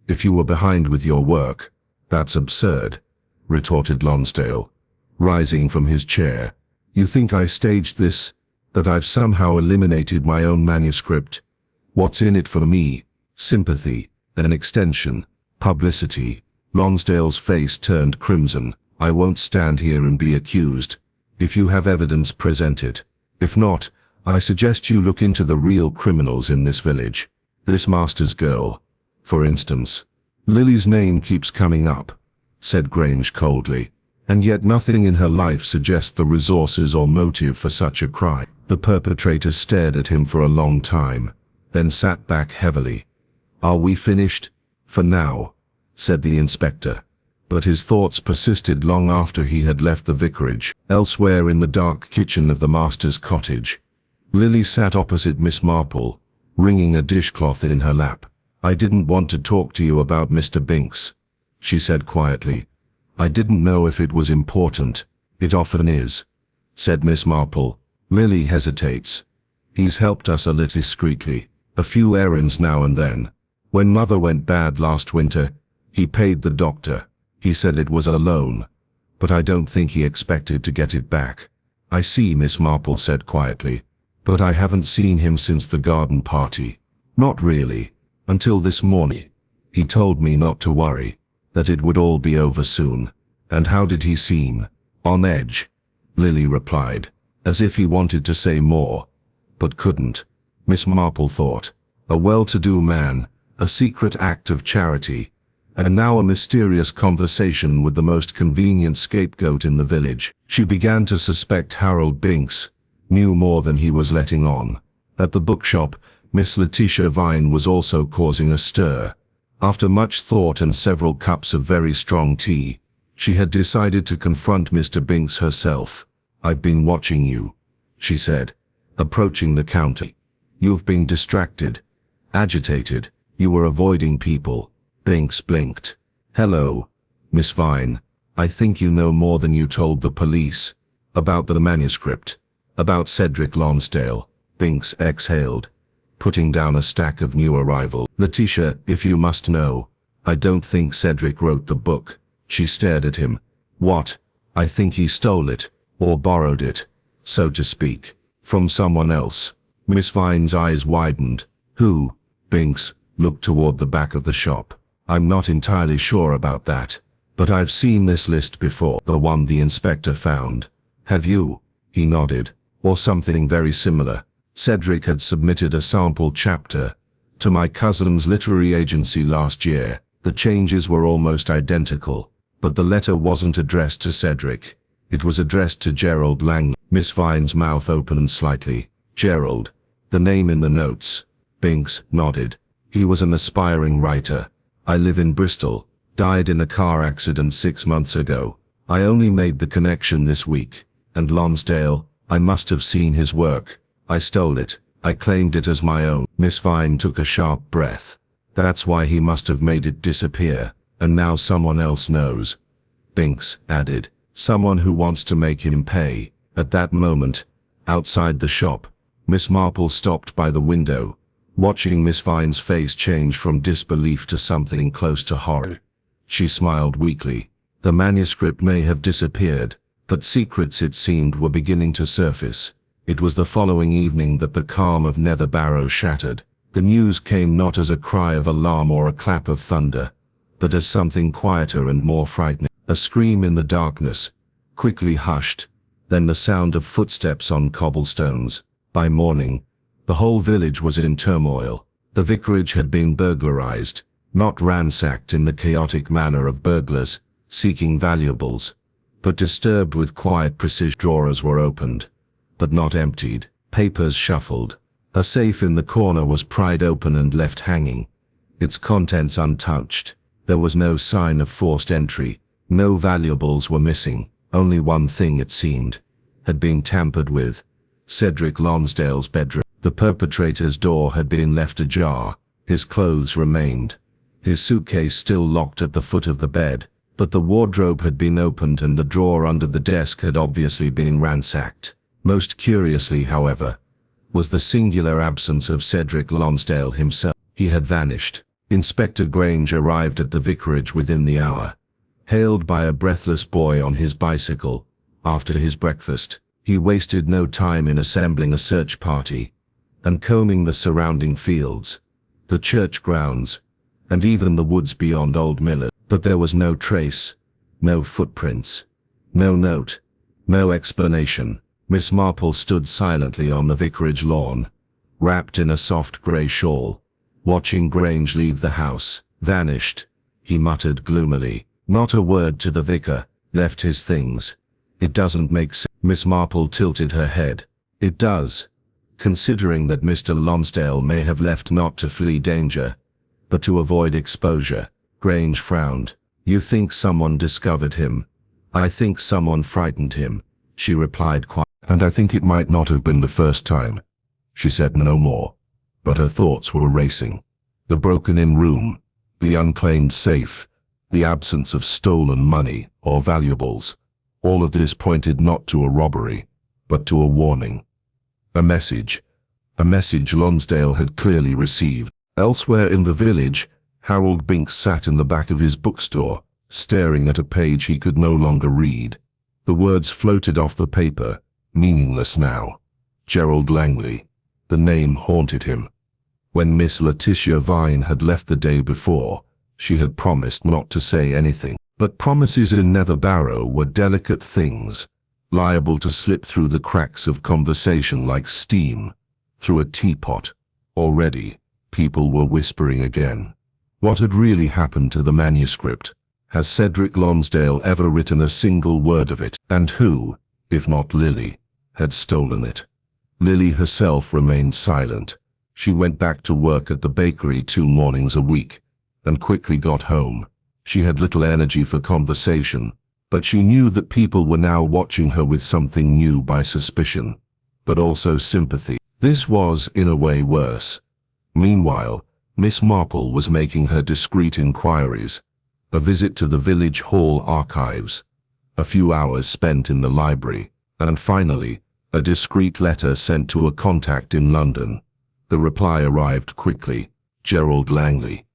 If you were behind with your work, that's absurd, retorted Lonsdale, rising from his chair. You think I staged this? That I've somehow eliminated my own manuscript? What's in it for me? Sympathy, an extension, publicity. Lonsdale's face turned crimson. I won't stand here and be accused. If you have evidence, present it. If not, I suggest you look into the real criminals in this village. This master's girl, for instance. Lily's name keeps coming up, said Grange coldly, and yet nothing in her life suggests the resources or motive for such a crime. The perpetrator stared at him for a long time, then sat back heavily. Are we finished? For now, said the inspector. But his thoughts persisted long after he had left the vicarage. Elsewhere in the dark kitchen of the master's cottage, Lily sat opposite Miss Marple, wringing a dishcloth in her lap. I didn't want to talk to you about Mr. Binks, she said quietly. I didn't know if it was important. It often is, said Miss Marple. Lily hesitates. He's helped us a little discreetly. A few errands now and then. When Mother went bad last winter, he paid the doctor. He said it was a loan, but I don't think he expected to get it back. I see, Miss Marple said quietly, but I haven't seen him since the garden party. Not really, until this morning. He told me not to worry, that it would all be over soon. And how did he seem? On edge, Lily replied, as if he wanted to say more, but couldn't. Miss Marple thought, a well-to-do man, a secret act of charity, and now a mysterious conversation with the most convenient scapegoat in the village. She began to suspect Harold Binks knew more than he was letting on. At the bookshop, Miss Letitia Vine was also causing a stir. After much thought and several cups of very strong tea, she had decided to confront Mr. Binks herself. I've been watching you, she said, approaching the counter. You've been distracted, agitated. You were avoiding people. Binks blinked. Hello, Miss Vine. I think you know more than you told the police. About the manuscript. About Cedric Lonsdale. Binks exhaled, putting down a stack of new arrival. Letitia, if you must know, I don't think Cedric wrote the book. She stared at him. What? I think he stole it, or borrowed it, so to speak, from someone else. Miss Vine's eyes widened. Who? Binks looked toward the back of the shop. I'm not entirely sure about that, but I've seen this list before, the one the inspector found. Have you? He nodded. Or something very similar. Cedric had submitted a sample chapter to my cousin's literary agency last year. The changes were almost identical. But the letter wasn't addressed to Cedric. It was addressed to Gerald Langley. Miss Vine's mouth opened slightly. Gerald. The name in the notes. Binks nodded. He was an aspiring writer. I live in Bristol. Died in a car accident 6 months ago. I only made the connection this week. And Lonsdale, I must have seen his work. I stole it. I claimed it as my own. Miss Vine took a sharp breath. That's why he must have made it disappear. And now someone else knows. Binks added. Someone who wants to make him pay. At that moment, outside the shop, Miss Marple stopped by the window, watching Miss Vine's face change from disbelief to something close to horror. She smiled weakly. The manuscript may have disappeared, but secrets, it seemed, were beginning to surface. It was the following evening that the calm of Nether Barrow shattered. The news came not as a cry of alarm or a clap of thunder, but as something quieter and more frightening. A scream in the darkness, quickly hushed, then the sound of footsteps on cobblestones. By morning, the whole village was in turmoil. The vicarage had been burglarized, not ransacked in the chaotic manner of burglars seeking valuables, but disturbed with quiet precision. Drawers were opened, but not emptied. Papers shuffled. A safe in the corner was pried open and left hanging, its contents untouched. There was no sign of forced entry. No valuables were missing. Only one thing, it seemed, had been tampered with. Cedric Lonsdale's bedroom. The perpetrator's door had been left ajar. His clothes remained. His suitcase still locked at the foot of the bed, but the wardrobe had been opened and the drawer under the desk had obviously been ransacked. Most curiously, however, was the singular absence of Cedric Lonsdale himself. He had vanished. Inspector Grange arrived at the vicarage within the hour. Hailed by a breathless boy on his bicycle, after his breakfast, he wasted no time in assembling a search party and combing the surrounding fields, the church grounds, and even the woods beyond Old Miller. But there was no trace, no footprints, no note, no explanation. Miss Marple stood silently on the vicarage lawn, wrapped in a soft grey shawl, watching Grange leave the house. Vanished, he muttered gloomily. Not a word to the vicar. Left his things. It doesn't make sense. Miss Marple tilted her head. It does, considering that Mr. Lonsdale may have left not to flee danger, but to avoid exposure. Grange frowned. You think someone discovered him? I think someone frightened him, she replied quietly. And I think it might not have been the first time. She said no more, but her thoughts were racing. The broken-in room, the unclaimed safe, the absence of stolen money or valuables. All of this pointed not to a robbery, but to a warning. A message Lonsdale had clearly received. Elsewhere in the village, Harold Binks sat in the back of his bookstore, staring at a page he could no longer read. The words floated off the paper, meaningless now. Gerald Langley. The name haunted him. When Miss Letitia Vine had left the day before, she had promised not to say anything. But promises in Nether Barrow were delicate things, liable to slip through the cracks of conversation like steam through a teapot. Already, people were whispering again. What had really happened to the manuscript? Has Cedric Lonsdale ever written a single word of it? And who, if not Lily, had stolen it? Lily herself remained silent. She went back to work at the bakery 2 mornings a week, and quickly got home. She had little energy for conversation, but she knew that people were now watching her with something new by suspicion, but also sympathy. This was, in a way, worse. Meanwhile, Miss Marple was making her discreet inquiries, a visit to the village hall archives, a few hours spent in the library, and finally, a discreet letter sent to a contact in London. The reply arrived quickly. Gerald Langley.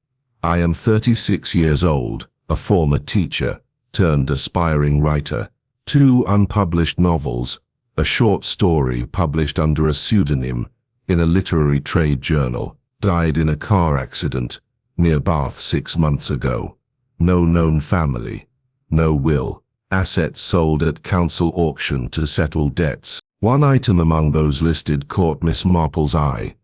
I am 36 years old, a former teacher, turned aspiring writer. 2 unpublished novels, a short story published under a pseudonym in a literary trade journal. Died in a car accident near Bath 6 months ago. No known family. No will. Assets sold at council auction to settle debts. One item among those listed caught Miss Marple's eye.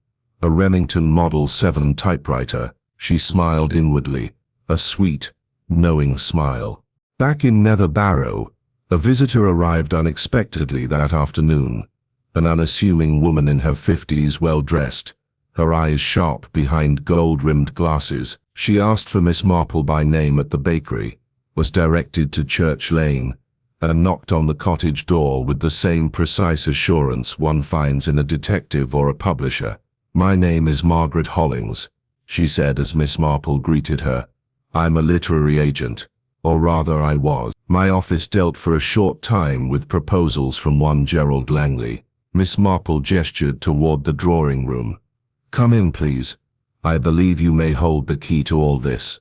A Remington Model 7 typewriter. She smiled inwardly, a sweet, knowing smile. Back in Nether Barrow, a visitor arrived unexpectedly that afternoon. An unassuming woman in her 50s, well-dressed, her eyes sharp behind gold-rimmed glasses. She asked for Miss Marple by name at the bakery, was directed to Church Lane, and knocked on the cottage door with the same precise assurance one finds in a detective or a publisher. "My name is Margaret Hollings," she said as Miss Marple greeted her. "I'm a literary agent, or rather I was. My office dealt for a short time with proposals from one Gerald Langley." Miss Marple gestured toward the drawing room. "Come in, please. I believe you may hold the key to all this."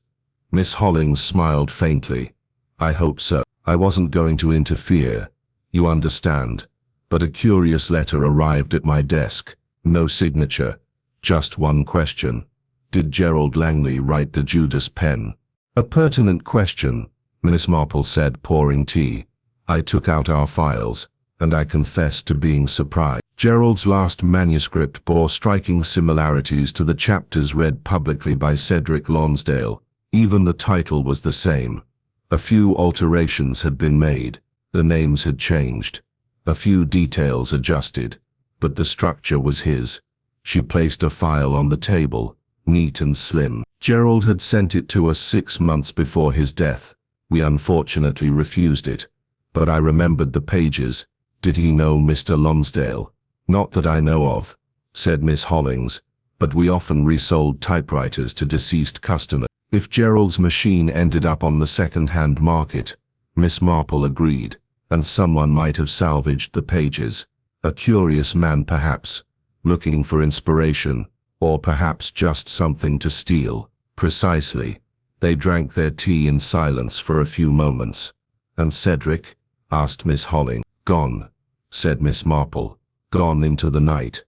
Miss Hollings smiled faintly. "I hope so. I wasn't going to interfere, you understand, but a curious letter arrived at my desk. No signature, just one question. Did Gerald Langley write the Judas pen?" "A pertinent question," Miss Marple said, pouring tea. "I took out our files, and I confess to being surprised. Gerald's last manuscript bore striking similarities to the chapters read publicly by Cedric Lonsdale. Even the title was the same. A few alterations had been made, the names had changed, a few details adjusted, but the structure was his." She placed a file on the table, neat and slim. "Gerald had sent it to us 6 months before his death. We unfortunately refused it, but I remembered the pages. Did he know Mr. Lonsdale?" "Not that I know of," said Miss Hollings, "but we often resold typewriters to deceased customers." "If Gerald's machine ended up on the second-hand market," Miss Marple agreed, "and someone might have salvaged the pages. A curious man perhaps, looking for inspiration, or perhaps just something to steal." "Precisely." They drank their tea in silence for a few moments. "And Cedric?" asked Miss Hollings. "Gone," said Miss Marple. "Gone into the night.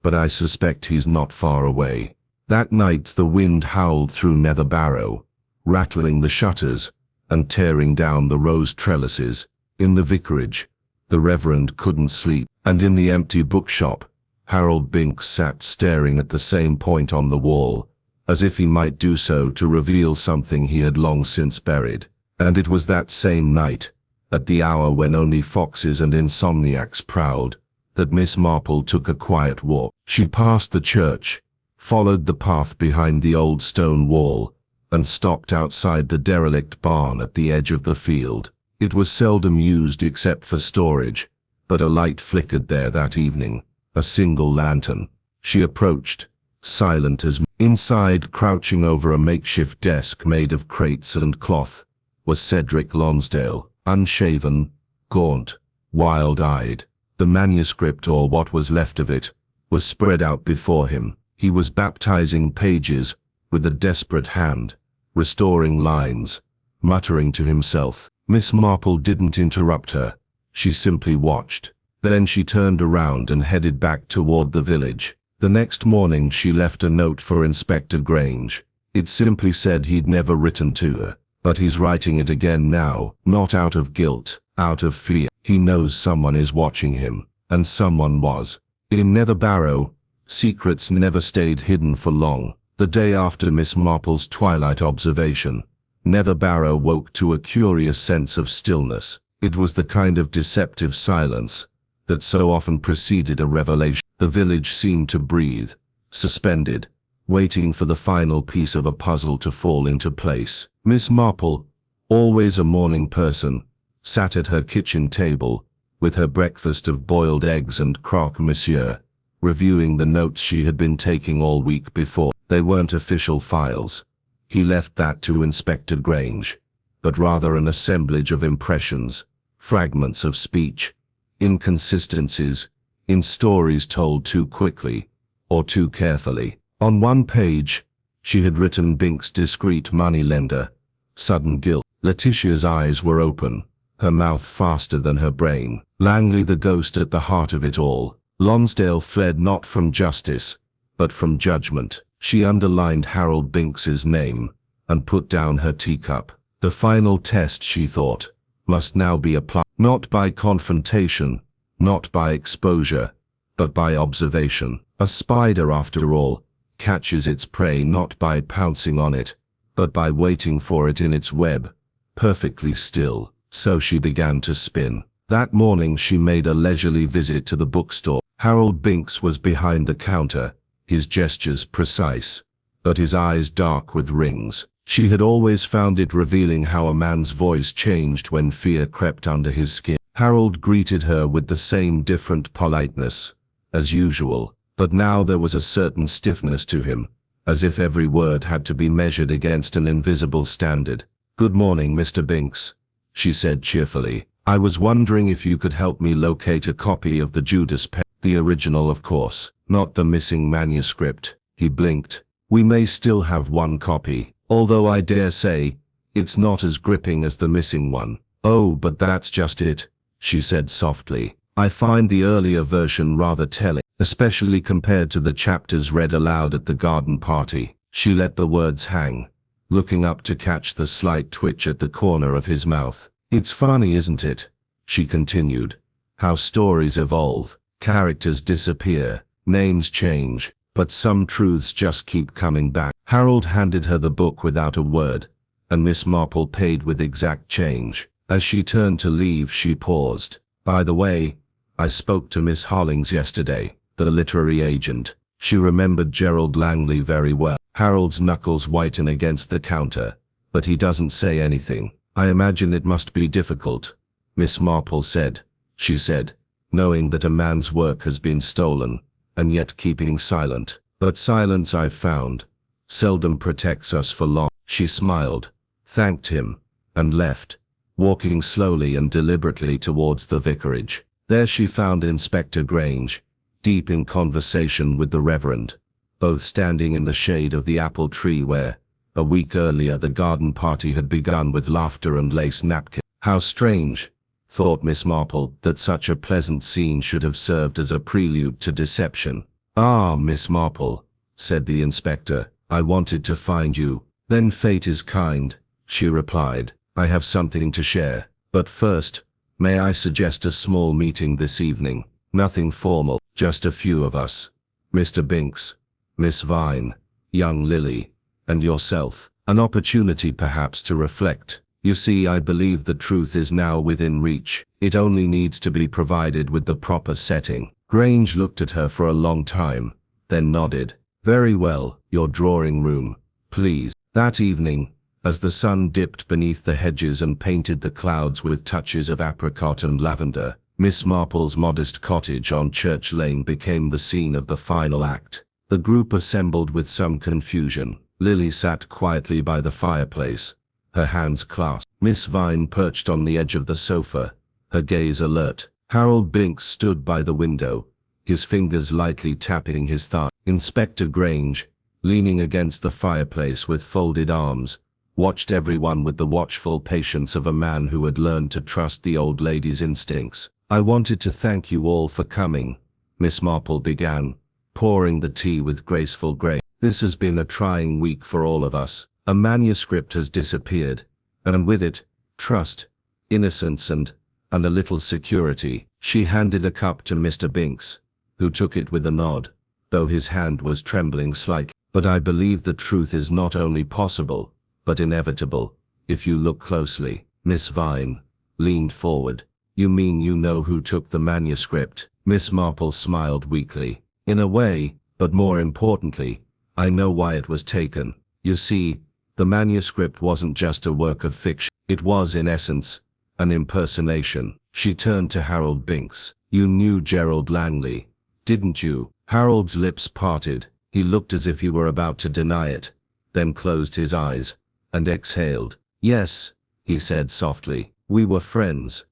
But I suspect he's not far away." That night the wind howled through Nether Barrow, rattling the shutters and tearing down the rose trellises. In the vicarage, the Reverend couldn't sleep, and in the empty bookshop, Harold Binks sat staring at the same point on the wall, as if he might do so to reveal something he had long since buried. And it was that same night, at the hour when only foxes and insomniacs prowled, that Miss Marple took a quiet walk. She passed the church, followed the path behind the old stone wall, and stopped outside the derelict barn at the edge of the field. It was seldom used except for storage, but a light flickered there that evening, a single lantern. She approached, silent as inside, crouching over a makeshift desk made of crates and cloth, was Cedric Lonsdale, unshaven, gaunt, wild-eyed. The manuscript, or what was left of it, was spread out before him. He was baptizing pages with a desperate hand, restoring lines, muttering to himself. Miss Marple didn't interrupt her. She simply watched. Then she turned around and headed back toward the village. The next morning she left a note for Inspector Grange. It simply said he'd never written to her, but he's writing it again now, not out of guilt, out of fear. He knows someone is watching him, and someone was. In Nether Barrow, secrets never stayed hidden for long. The day after Miss Marple's twilight observation, Nether Barrow woke to a curious sense of stillness. It was the kind of deceptive silence that so often preceded a revelation. The village seemed to breathe, suspended, waiting for the final piece of a puzzle to fall into place. Miss Marple, always a morning person, sat at her kitchen table, with her breakfast of boiled eggs and croque monsieur, reviewing the notes she had been taking all week before. They weren't official files. He left that to Inspector Grange, but rather an assemblage of impressions, fragments of speech, inconsistencies, in stories told too quickly, or too carefully. On one page, she had written Binks' discreet moneylender, sudden guilt. Letitia's eyes were open, her mouth faster than her brain. Langley the ghost at the heart of it all. Lonsdale fled not from justice, but from judgment. She underlined Harold Binks's name, and put down her teacup. The final test, she thought, must now be applied, not by confrontation, not by exposure, but by observation. A spider, after all, catches its prey not by pouncing on it, but by waiting for it in its web. perfectly still, so she began to spin. That morning she made a leisurely visit to the bookstore. Harold Binks was behind the counter, his gestures precise, but his eyes dark with rings. She had always found it revealing how a man's voice changed when fear crept under his skin. Harold greeted her with the same different politeness, as usual, but now there was a certain stiffness to him, as if every word had to be measured against an invisible standard. "Good morning, Mr. Binks," she said cheerfully. "I was wondering if you could help me locate a copy of the Judas Pet, the original of course, not the missing manuscript." He blinked. "We may still have one copy, although I dare say it's not as gripping as the missing one." "Oh, but that's just it," she said softly. "I find the earlier version rather telling, especially compared to the chapters read aloud at the garden party." She let the words hang, looking up to catch the slight twitch at the corner of his mouth. "It's funny, isn't it?" she continued. "How stories evolve, characters disappear, names change, but some truths just keep coming back." Harold handed her the book without a word, and Miss Marple paid with exact change. As she turned to leave, she paused. "By the way, I spoke to Miss Hollings yesterday, the literary agent." She remembered Gerald Langley very well. Harold's knuckles whiten against the counter, but he doesn't say anything. "I imagine it must be difficult," Miss Marple said. She said, "knowing that a man's work has been stolen, and yet keeping silent. But silence, I've found, seldom protects us for long." She smiled, thanked him, and left, walking slowly and deliberately towards the vicarage. There she found Inspector Grange, deep in conversation with the Reverend, both standing in the shade of the apple tree where, a week earlier, the garden party had begun with laughter and lace napkins. How strange, thought Miss Marple, that such a pleasant scene should have served as a prelude to deception. "Ah, Miss Marple," said the inspector, "I wanted to find you." "Then fate is kind," she replied. "I have something to share. But first, may I suggest a small meeting this evening? Nothing formal, just a few of us. Mr. Binks, Miss Vine, young Lily, and yourself. An opportunity perhaps to reflect. You see, I believe the truth is now within reach. It only needs to be provided with the proper setting." Grange looked at her for a long time, then nodded. "Very well, your drawing room, please." That evening, as the sun dipped beneath the hedges and painted the clouds with touches of apricot and lavender, Miss Marple's modest cottage on Church Lane became the scene of the final act. The group assembled with some confusion. Lily sat quietly by the fireplace, her hands clasped. Miss Vine perched on the edge of the sofa, her gaze alert. Harold Binks stood by the window, his fingers lightly tapping his thigh. Inspector Grange, leaning against the fireplace with folded arms, watched everyone with the watchful patience of a man who had learned to trust the old lady's instincts. "I wanted to thank you all for coming," Miss Marple began, pouring the tea with graceful grace. "This has been a trying week for all of us. A manuscript has disappeared, and with it, trust, innocence and a little security." She handed a cup to Mr. Binks, who took it with a nod, though his hand was trembling slightly. "But I believe the truth is not only possible, but inevitable, if you look closely." Miss Vine leaned forward. "You mean you know who took the manuscript?" Miss Marple smiled weakly. "In a way, but more importantly, I know why it was taken. You see, the manuscript wasn't just a work of fiction. It was, in essence, an impersonation." She turned to Harold Binks. "You knew Gerald Langley, didn't you?" Harold's lips parted. He looked as if he were about to deny it, then closed his eyes, and exhaled. "Yes," he said softly. "We were friends.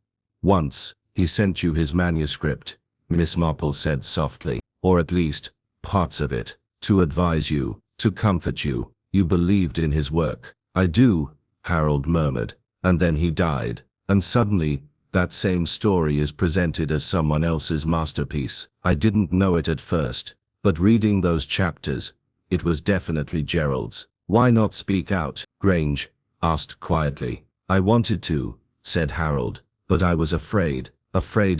Once, he sent you his manuscript," Miss Marple said softly. "Or at least, parts of it. To advise you, to comfort you. You believed in his work." "I do," Harold murmured. "And then he died. And suddenly, that same story is presented as someone else's masterpiece. I didn't know it at first, but reading those chapters, it was definitely Gerald's." "Why not speak out?" Grange asked quietly. "I wanted to," said Harold, "but I was afraid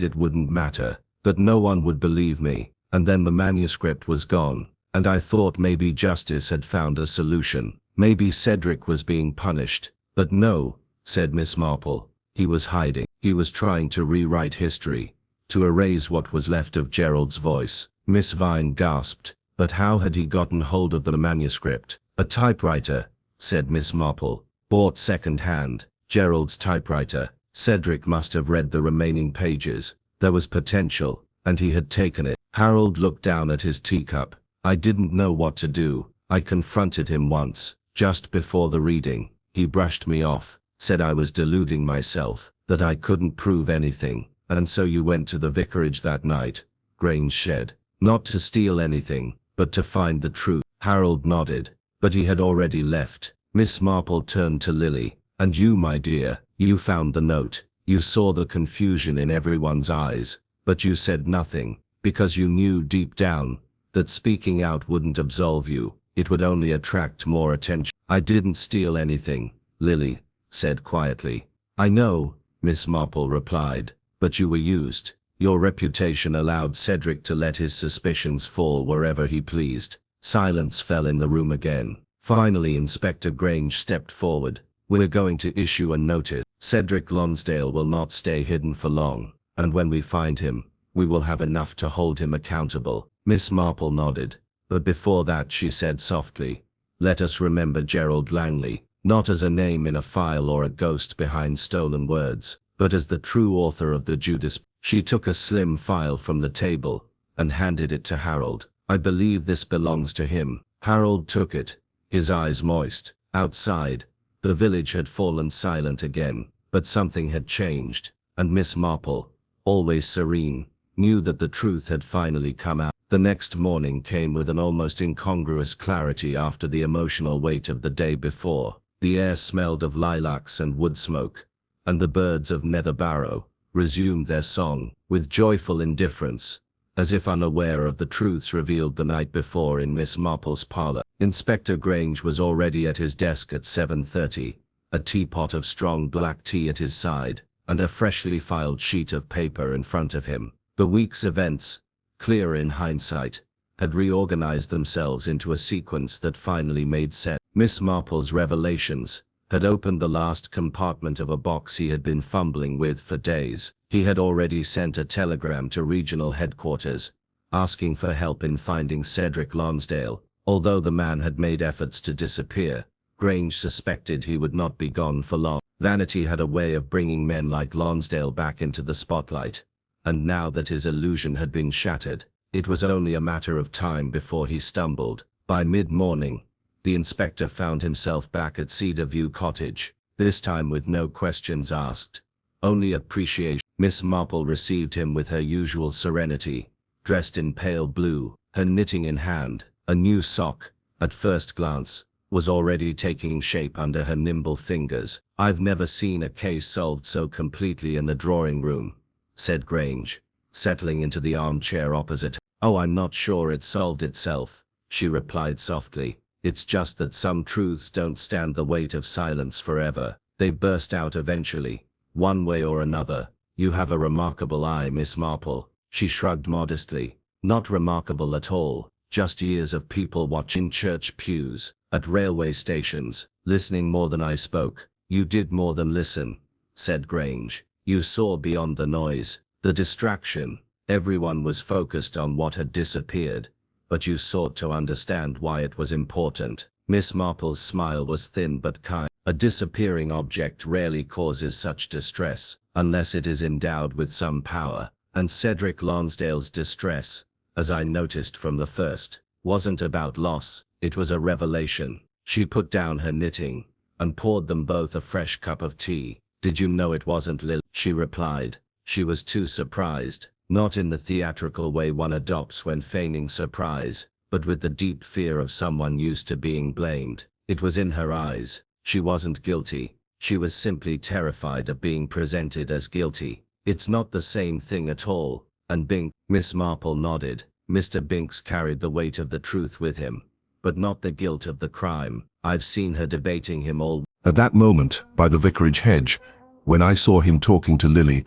it wouldn't matter, that no one would believe me. And then the manuscript was gone, and I thought maybe justice had found a solution. Maybe Cedric was being punished. But no, said Miss Marple. He was hiding. He was trying to rewrite history, to erase what was left of Gerald's voice. Miss Vine gasped. But how had he gotten hold of the manuscript? A typewriter, said Miss Marple. Bought second-hand. Gerald's typewriter. Cedric must have read the remaining pages. There was potential, and he had taken it. Harold looked down at his teacup. I didn't know what to do. I confronted him once, just before the reading. He brushed me off, said I was deluding myself, that I couldn't prove anything. And so you went to the vicarage that night? Grange said. Not to steal anything, but to find the truth. Harold nodded, but he had already left. Miss Marple turned to Lily. And you, my dear, you found the note. You saw the confusion in everyone's eyes, but you said nothing, because you knew deep down that speaking out wouldn't absolve you. It would only attract more attention. I didn't steal anything, Lily said quietly. I know, Miss Marple replied, but you were used. Your reputation allowed Cedric to let his suspicions fall wherever he pleased. Silence fell in the room again. Finally, Inspector Grange stepped forward. We're going to issue a notice. Cedric Lonsdale will not stay hidden for long, and when we find him, we will have enough to hold him accountable. Miss Marple nodded, but before that she said softly, let us remember Gerald Langley, not as a name in a file or a ghost behind stolen words, but as the true author of the Judas. She took a slim file from the table and handed it to Harold. I believe this belongs to him. Harold took it, his eyes moist. Outside, the village had fallen silent again, but something had changed, and Miss Marple, always serene, knew that the truth had finally come out. The next morning came with an almost incongruous clarity after the emotional weight of the day before. The air smelled of lilacs and wood smoke, and the birds of Nether Barrow resumed their song with joyful indifference, as if unaware of the truths revealed the night before in Miss Marple's parlor. Inspector Grange was already at his desk at 7:30, a teapot of strong black tea at his side, and a freshly filed sheet of paper in front of him. The week's events, clear in hindsight, had reorganized themselves into a sequence that finally made sense. Miss Marple's revelations had opened the last compartment of a box he had been fumbling with for days. He had already sent a telegram to regional headquarters, asking for help in finding Cedric Lonsdale. Although the man had made efforts to disappear, Grange suspected he would not be gone for long. Vanity had a way of bringing men like Lonsdale back into the spotlight, and now that his illusion had been shattered, it was only a matter of time before he stumbled. By mid-morning, the inspector found himself back at Cedarview Cottage, this time with no questions asked, only appreciation. Miss Marple received him with her usual serenity, dressed in pale blue, her knitting in hand. A new sock, at first glance, was already taking shape under her nimble fingers. I've never seen a case solved so completely in the drawing room, said Grange, settling into the armchair opposite. Oh, I'm not sure it solved itself, she replied softly. It's just that some truths don't stand the weight of silence forever. They burst out eventually, one way or another. You have a remarkable eye, Miss Marple. She shrugged modestly. Not remarkable at all. Just years of people watching church pews, at railway stations, listening more than I spoke. You did more than listen, said Grange. You saw beyond the noise, the distraction. Everyone was focused on what had disappeared, but you sought to understand why it was important. Miss Marple's smile was thin but kind. A disappearing object rarely causes such distress, unless it is endowed with some power, and Cedric Lonsdale's distress, as I noticed from the first, wasn't about loss, it was a revelation. She put down her knitting, and poured them both a fresh cup of tea. Did you know it wasn't Lily? She replied. She was too surprised, not in the theatrical way one adopts when feigning surprise, but with the deep fear of someone used to being blamed. It was in her eyes. She wasn't guilty. She was simply terrified of being presented as guilty. It's not the same thing at all. And Bink, Miss Marple nodded. Mr. Binks carried the weight of the truth with him, but not the guilt of the crime. I've seen her debating him all. At that moment, by the vicarage hedge, when I saw him talking to Lily,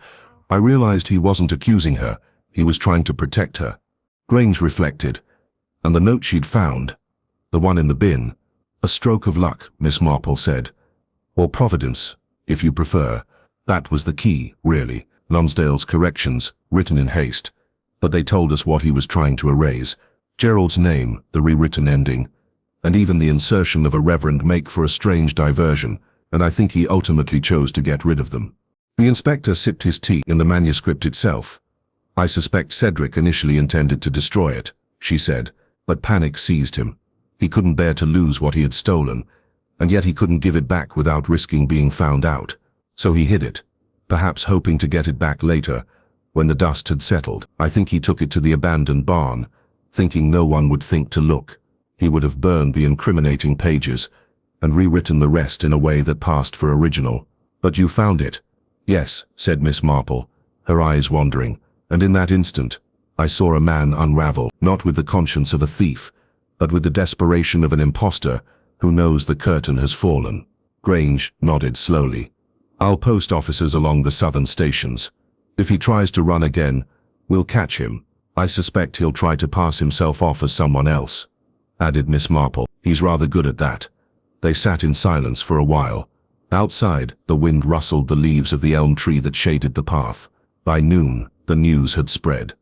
I realized he wasn't accusing her, he was trying to protect her. Grange reflected. And the note she'd found, the one in the bin, a stroke of luck, Miss Marple said. Or providence, if you prefer. That was the key, really. Lonsdale's corrections, written in haste. But they told us what he was trying to erase. Gerald's name, the rewritten ending, and even the insertion of a reverend make for a strange diversion, and I think he ultimately chose to get rid of them. The inspector sipped his tea in the manuscript itself. I suspect Cedric initially intended to destroy it, she said, but panic seized him. He couldn't bear to lose what he had stolen, and yet he couldn't give it back without risking being found out. So he hid it, perhaps hoping to get it back later, when the dust had settled. I think he took it to the abandoned barn, thinking no one would think to look. He would have burned the incriminating pages and rewritten the rest in a way that passed for original. But you found it? Yes, said Miss Marple, her eyes wandering, and in that instant, I saw a man unravel, not with the conscience of a thief, but with the desperation of an impostor who knows the curtain has fallen. Grange nodded slowly. I'll post officers along the southern stations. If he tries to run again, we'll catch him. I suspect he'll try to pass himself off as someone else, added Miss Marple. He's rather good at that. They sat in silence for a while. Outside, the wind rustled the leaves of the elm tree that shaded the path. By noon, the news had spread.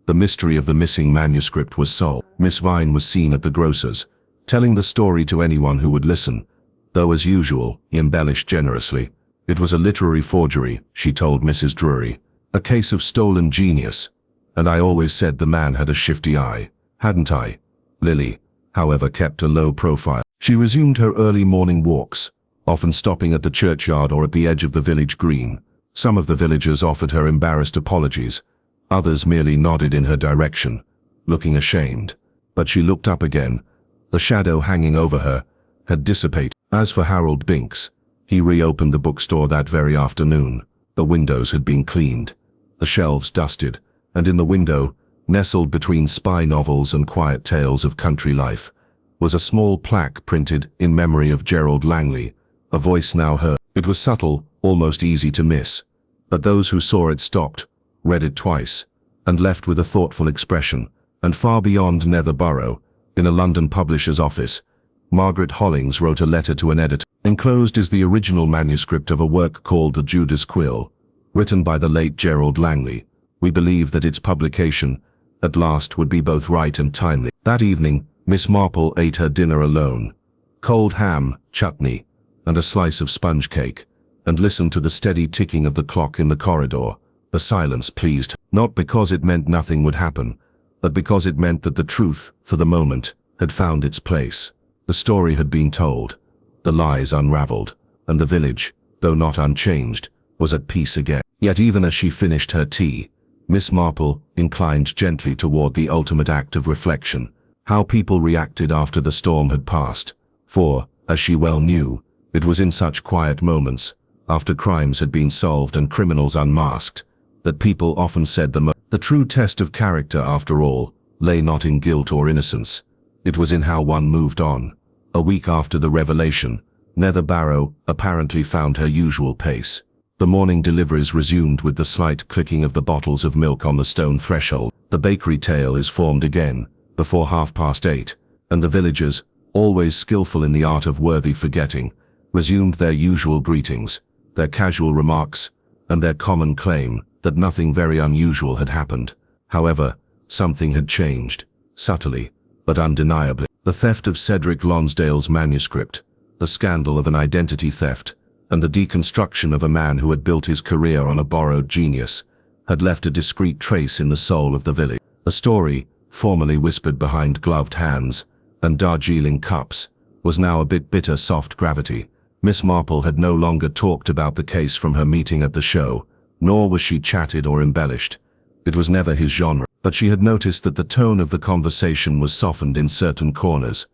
The mystery of the missing manuscript was solved. Miss Vine was seen at the grocer's, telling the story to anyone who would listen, though as usual, embellished generously. It was a literary forgery, she told Mrs. Drury. A case of stolen genius. And I always said the man had a shifty eye, hadn't I? Lily, however, kept a low profile. She resumed her early morning walks, often stopping at the churchyard or at the edge of the village green. Some of the villagers offered her embarrassed apologies. Others merely nodded in her direction, looking ashamed. But she looked up again. The shadow hanging over her had dissipated. As for Harold Binks, he reopened the bookstore that very afternoon. The windows had been cleaned, the shelves dusted, and in the window, nestled between spy novels and quiet tales of country life, was a small plaque printed in memory of Gerald Langley, a voice now heard. It was subtle, almost easy to miss, but those who saw it stopped, read it twice, and left with a thoughtful expression. And far beyond Netherborough, in a London publisher's office, Margaret Hollings wrote a letter to an editor. Enclosed is the original manuscript of a work called The Judas Quill, written by the late Gerald Langley. We believe that its publication, at last, would be both right and timely. That evening, Miss Marple ate her dinner alone. Cold ham, chutney, and a slice of sponge cake, and listened to the steady ticking of the clock in the corridor. The silence pleased her, not because it meant nothing would happen, but because it meant that the truth, for the moment, had found its place. The story had been told, the lies unraveled, and the village, though not unchanged, was at peace again. Yet even as she finished her tea, Miss Marple inclined gently toward the ultimate act of reflection, how people reacted after the storm had passed. For, as she well knew, it was in such quiet moments, after crimes had been solved and criminals unmasked, that people often said the true test of character, after all, lay not in guilt or innocence. It was in how one moved on. A week after the revelation, Netherborough apparently found her usual pace. The morning deliveries resumed with the slight clicking of the bottles of milk on the stone threshold. The bakery tale is formed again, before 8:30, and the villagers, always skillful in the art of worthy forgetting, resumed their usual greetings, their casual remarks, and their common claim that nothing very unusual had happened. However, something had changed, subtly, but undeniably. The theft of Cedric Lonsdale's manuscript, the scandal of an identity theft, and the deconstruction of a man who had built his career on a borrowed genius, had left a discreet trace in the soul of the village. A story, formerly whispered behind gloved hands and Darjeeling cups, was now a bit bitter soft gravity. Miss Marple had no longer talked about the case from her meeting at the show, nor was she chatted or embellished. It was never his genre, but she had noticed that the tone of the conversation was softened in certain corners.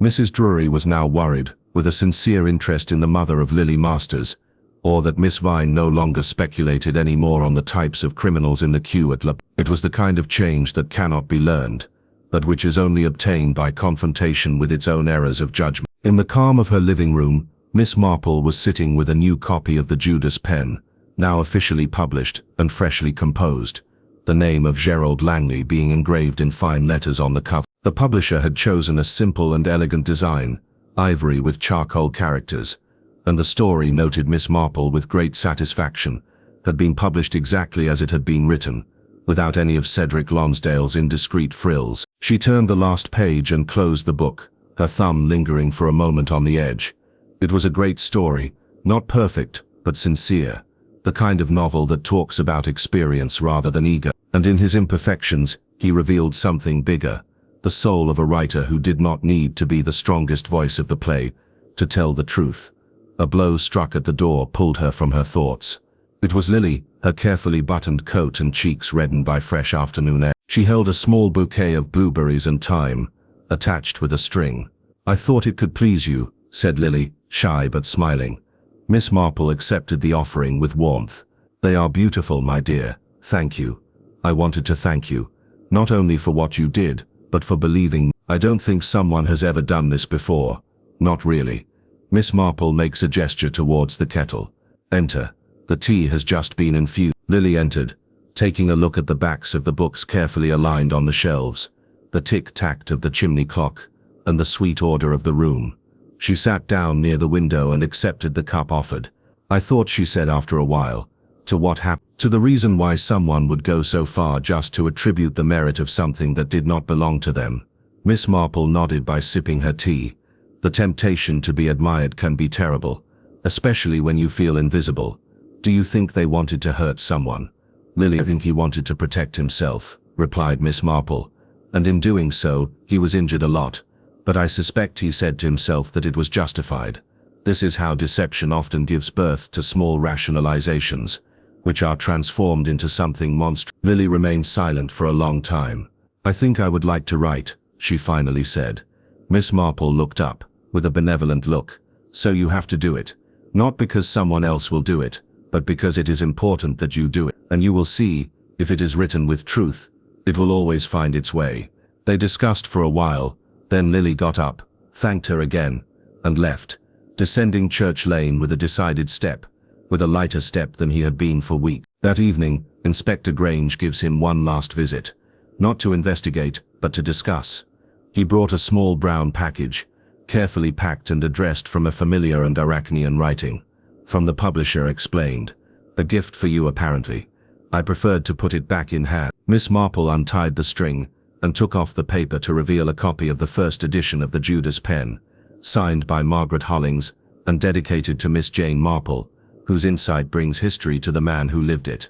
Mrs. Drury was now worried, with a sincere interest in the mother of Lily Masters, or that Miss Vine no longer speculated any more on the types of criminals in the queue at It was the kind of change that cannot be learned, but which is only obtained by confrontation with its own errors of judgment. In the calm of her living room, Miss Marple was sitting with a new copy of the Judas pen, now officially published and freshly composed, the name of Gerald Langley being engraved in fine letters on the cover. The publisher had chosen a simple and elegant design, ivory with charcoal characters, and the story, noted Miss Marple with great satisfaction, had been published exactly as it had been written, without any of Cedric Lonsdale's indiscreet frills. She turned the last page and closed the book, her thumb lingering for a moment on the edge. It was a great story, not perfect, but sincere, the kind of novel that talks about experience rather than ego. And in his imperfections, he revealed something bigger, the soul of a writer who did not need to be the strongest voice of the play to tell the truth. A blow struck at the door pulled her from her thoughts. It was Lily, her carefully buttoned coat and cheeks reddened by fresh afternoon air. She held a small bouquet of blueberries and thyme, attached with a string. "I thought it could please you," said Lily, shy but smiling. Miss Marple accepted the offering with warmth. "They are beautiful, my dear. Thank you. I wanted to thank you, not only for what you did, but for believing. I don't think someone has ever done this before. Not really." Miss Marple makes a gesture towards the kettle. "Enter. The tea has just been infused." Lily entered, taking a look at the backs of the books carefully aligned on the shelves, the tick-tack of the chimney clock, and the sweet order of the room. She sat down near the window and accepted the cup offered. "I thought," she said after a while, "to what happened, to the reason why someone would go so far just to attribute the merit of something that did not belong to them." Miss Marple nodded by sipping her tea. "The temptation to be admired can be terrible, especially when you feel invisible. Do you think they wanted to hurt someone?" "Lily, I think he wanted to protect himself," replied Miss Marple. "And in doing so, he was injured a lot. But I suspect he said to himself that it was justified. This is how deception often gives birth to small rationalizations, which are transformed into something monstrous." Lily remained silent for a long time. "I think I would like to write," she finally said. Miss Marple looked up, with a benevolent look. "So you have to do it. Not because someone else will do it, but because it is important that you do it. And you will see, if it is written with truth, it will always find its way." They discussed for a while, then Lily got up, thanked her again, and left, descending Church Lane with a decided step, with a lighter step than he had been for weeks. That evening, Inspector Grange gives him one last visit, not to investigate, but to discuss. He brought a small brown package, carefully packed and addressed from a familiar and Arachnean writing. From the publisher, explained. "A gift for you, apparently. I preferred to put it back in hand." Miss Marple untied the string, and took off the paper to reveal a copy of the first edition of the Judas pen, signed by Margaret Hollings, and dedicated to Miss Jane Marple, whose insight brings history to the man who lived it.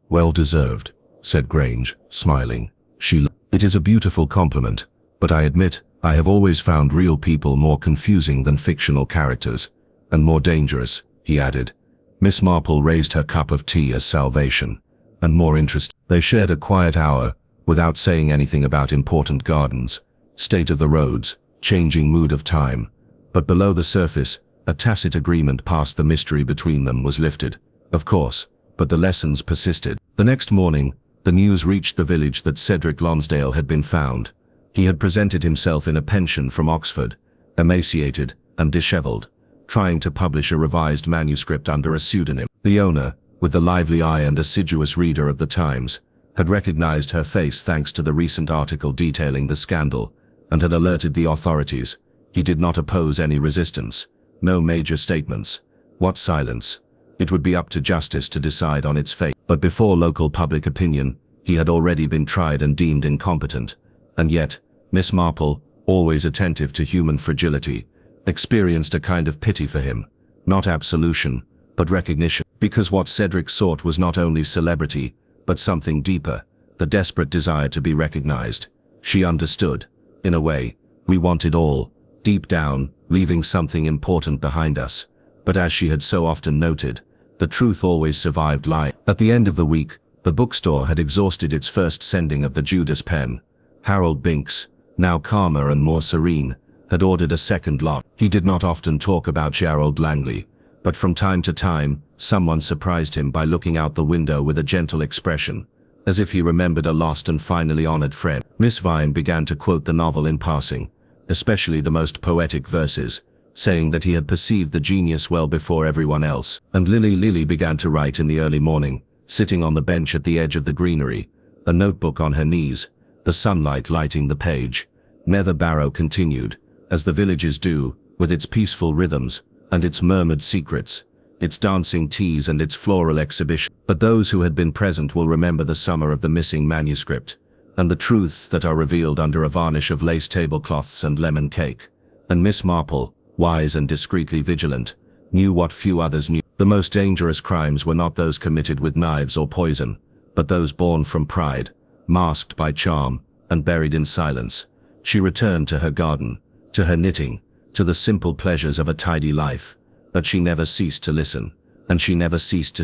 "Well deserved," said Grange, smiling. "It is a beautiful compliment, but I admit, I have always found real people more confusing than fictional characters, and more dangerous," he added. Miss Marple raised her cup of tea as salvation, and more interest. They shared a quiet hour, without saying anything about important gardens, state of the roads, changing mood of time. But below the surface, a tacit agreement past the mystery between them was lifted. Of course, but the lessons persisted. The next morning, the news reached the village that Cedric Lonsdale had been found. He had presented himself in a pension from Oxford, emaciated and dishevelled, trying to publish a revised manuscript under a pseudonym. The owner, with the lively eye and assiduous reader of the Times, had recognized her face thanks to the recent article detailing the scandal, and had alerted the authorities. He did not oppose any resistance. No major statements. What silence? It would be up to justice to decide on its fate. But before local public opinion, he had already been tried and deemed incompetent. And yet, Miss Marple, always attentive to human fragility, experienced a kind of pity for him. Not absolution, but recognition. Because what Cedric sought was not only celebrity, but something deeper, the desperate desire to be recognized. She understood. In a way, we wanted all, deep down, leaving something important behind us. But as she had so often noted, the truth always survived lying. At the end of the week, the bookstore had exhausted its first sending of the Judas pen. Harold Binks, now calmer and more serene, had ordered a second lot. He did not often talk about Gerald Langley, but from time to time, someone surprised him by looking out the window with a gentle expression, as if he remembered a lost and finally honored friend. Miss Vine began to quote the novel in passing, especially the most poetic verses, saying that he had perceived the genius well before everyone else. And Lily began to write in the early morning, sitting on the bench at the edge of the greenery, a notebook on her knees, the sunlight lighting the page. Nether Barrow continued, as the villages do, with its peaceful rhythms, and its murmured secrets, its dancing teas and its floral exhibition. But those who had been present will remember the summer of the missing manuscript, and the truths that are revealed under a varnish of lace tablecloths and lemon cake. And Miss Marple, wise and discreetly vigilant, knew what few others knew. The most dangerous crimes were not those committed with knives or poison, but those born from pride, masked by charm, and buried in silence. She returned to her garden, to her knitting, to the simple pleasures of a tidy life, but she never ceased to listen, and she never ceased to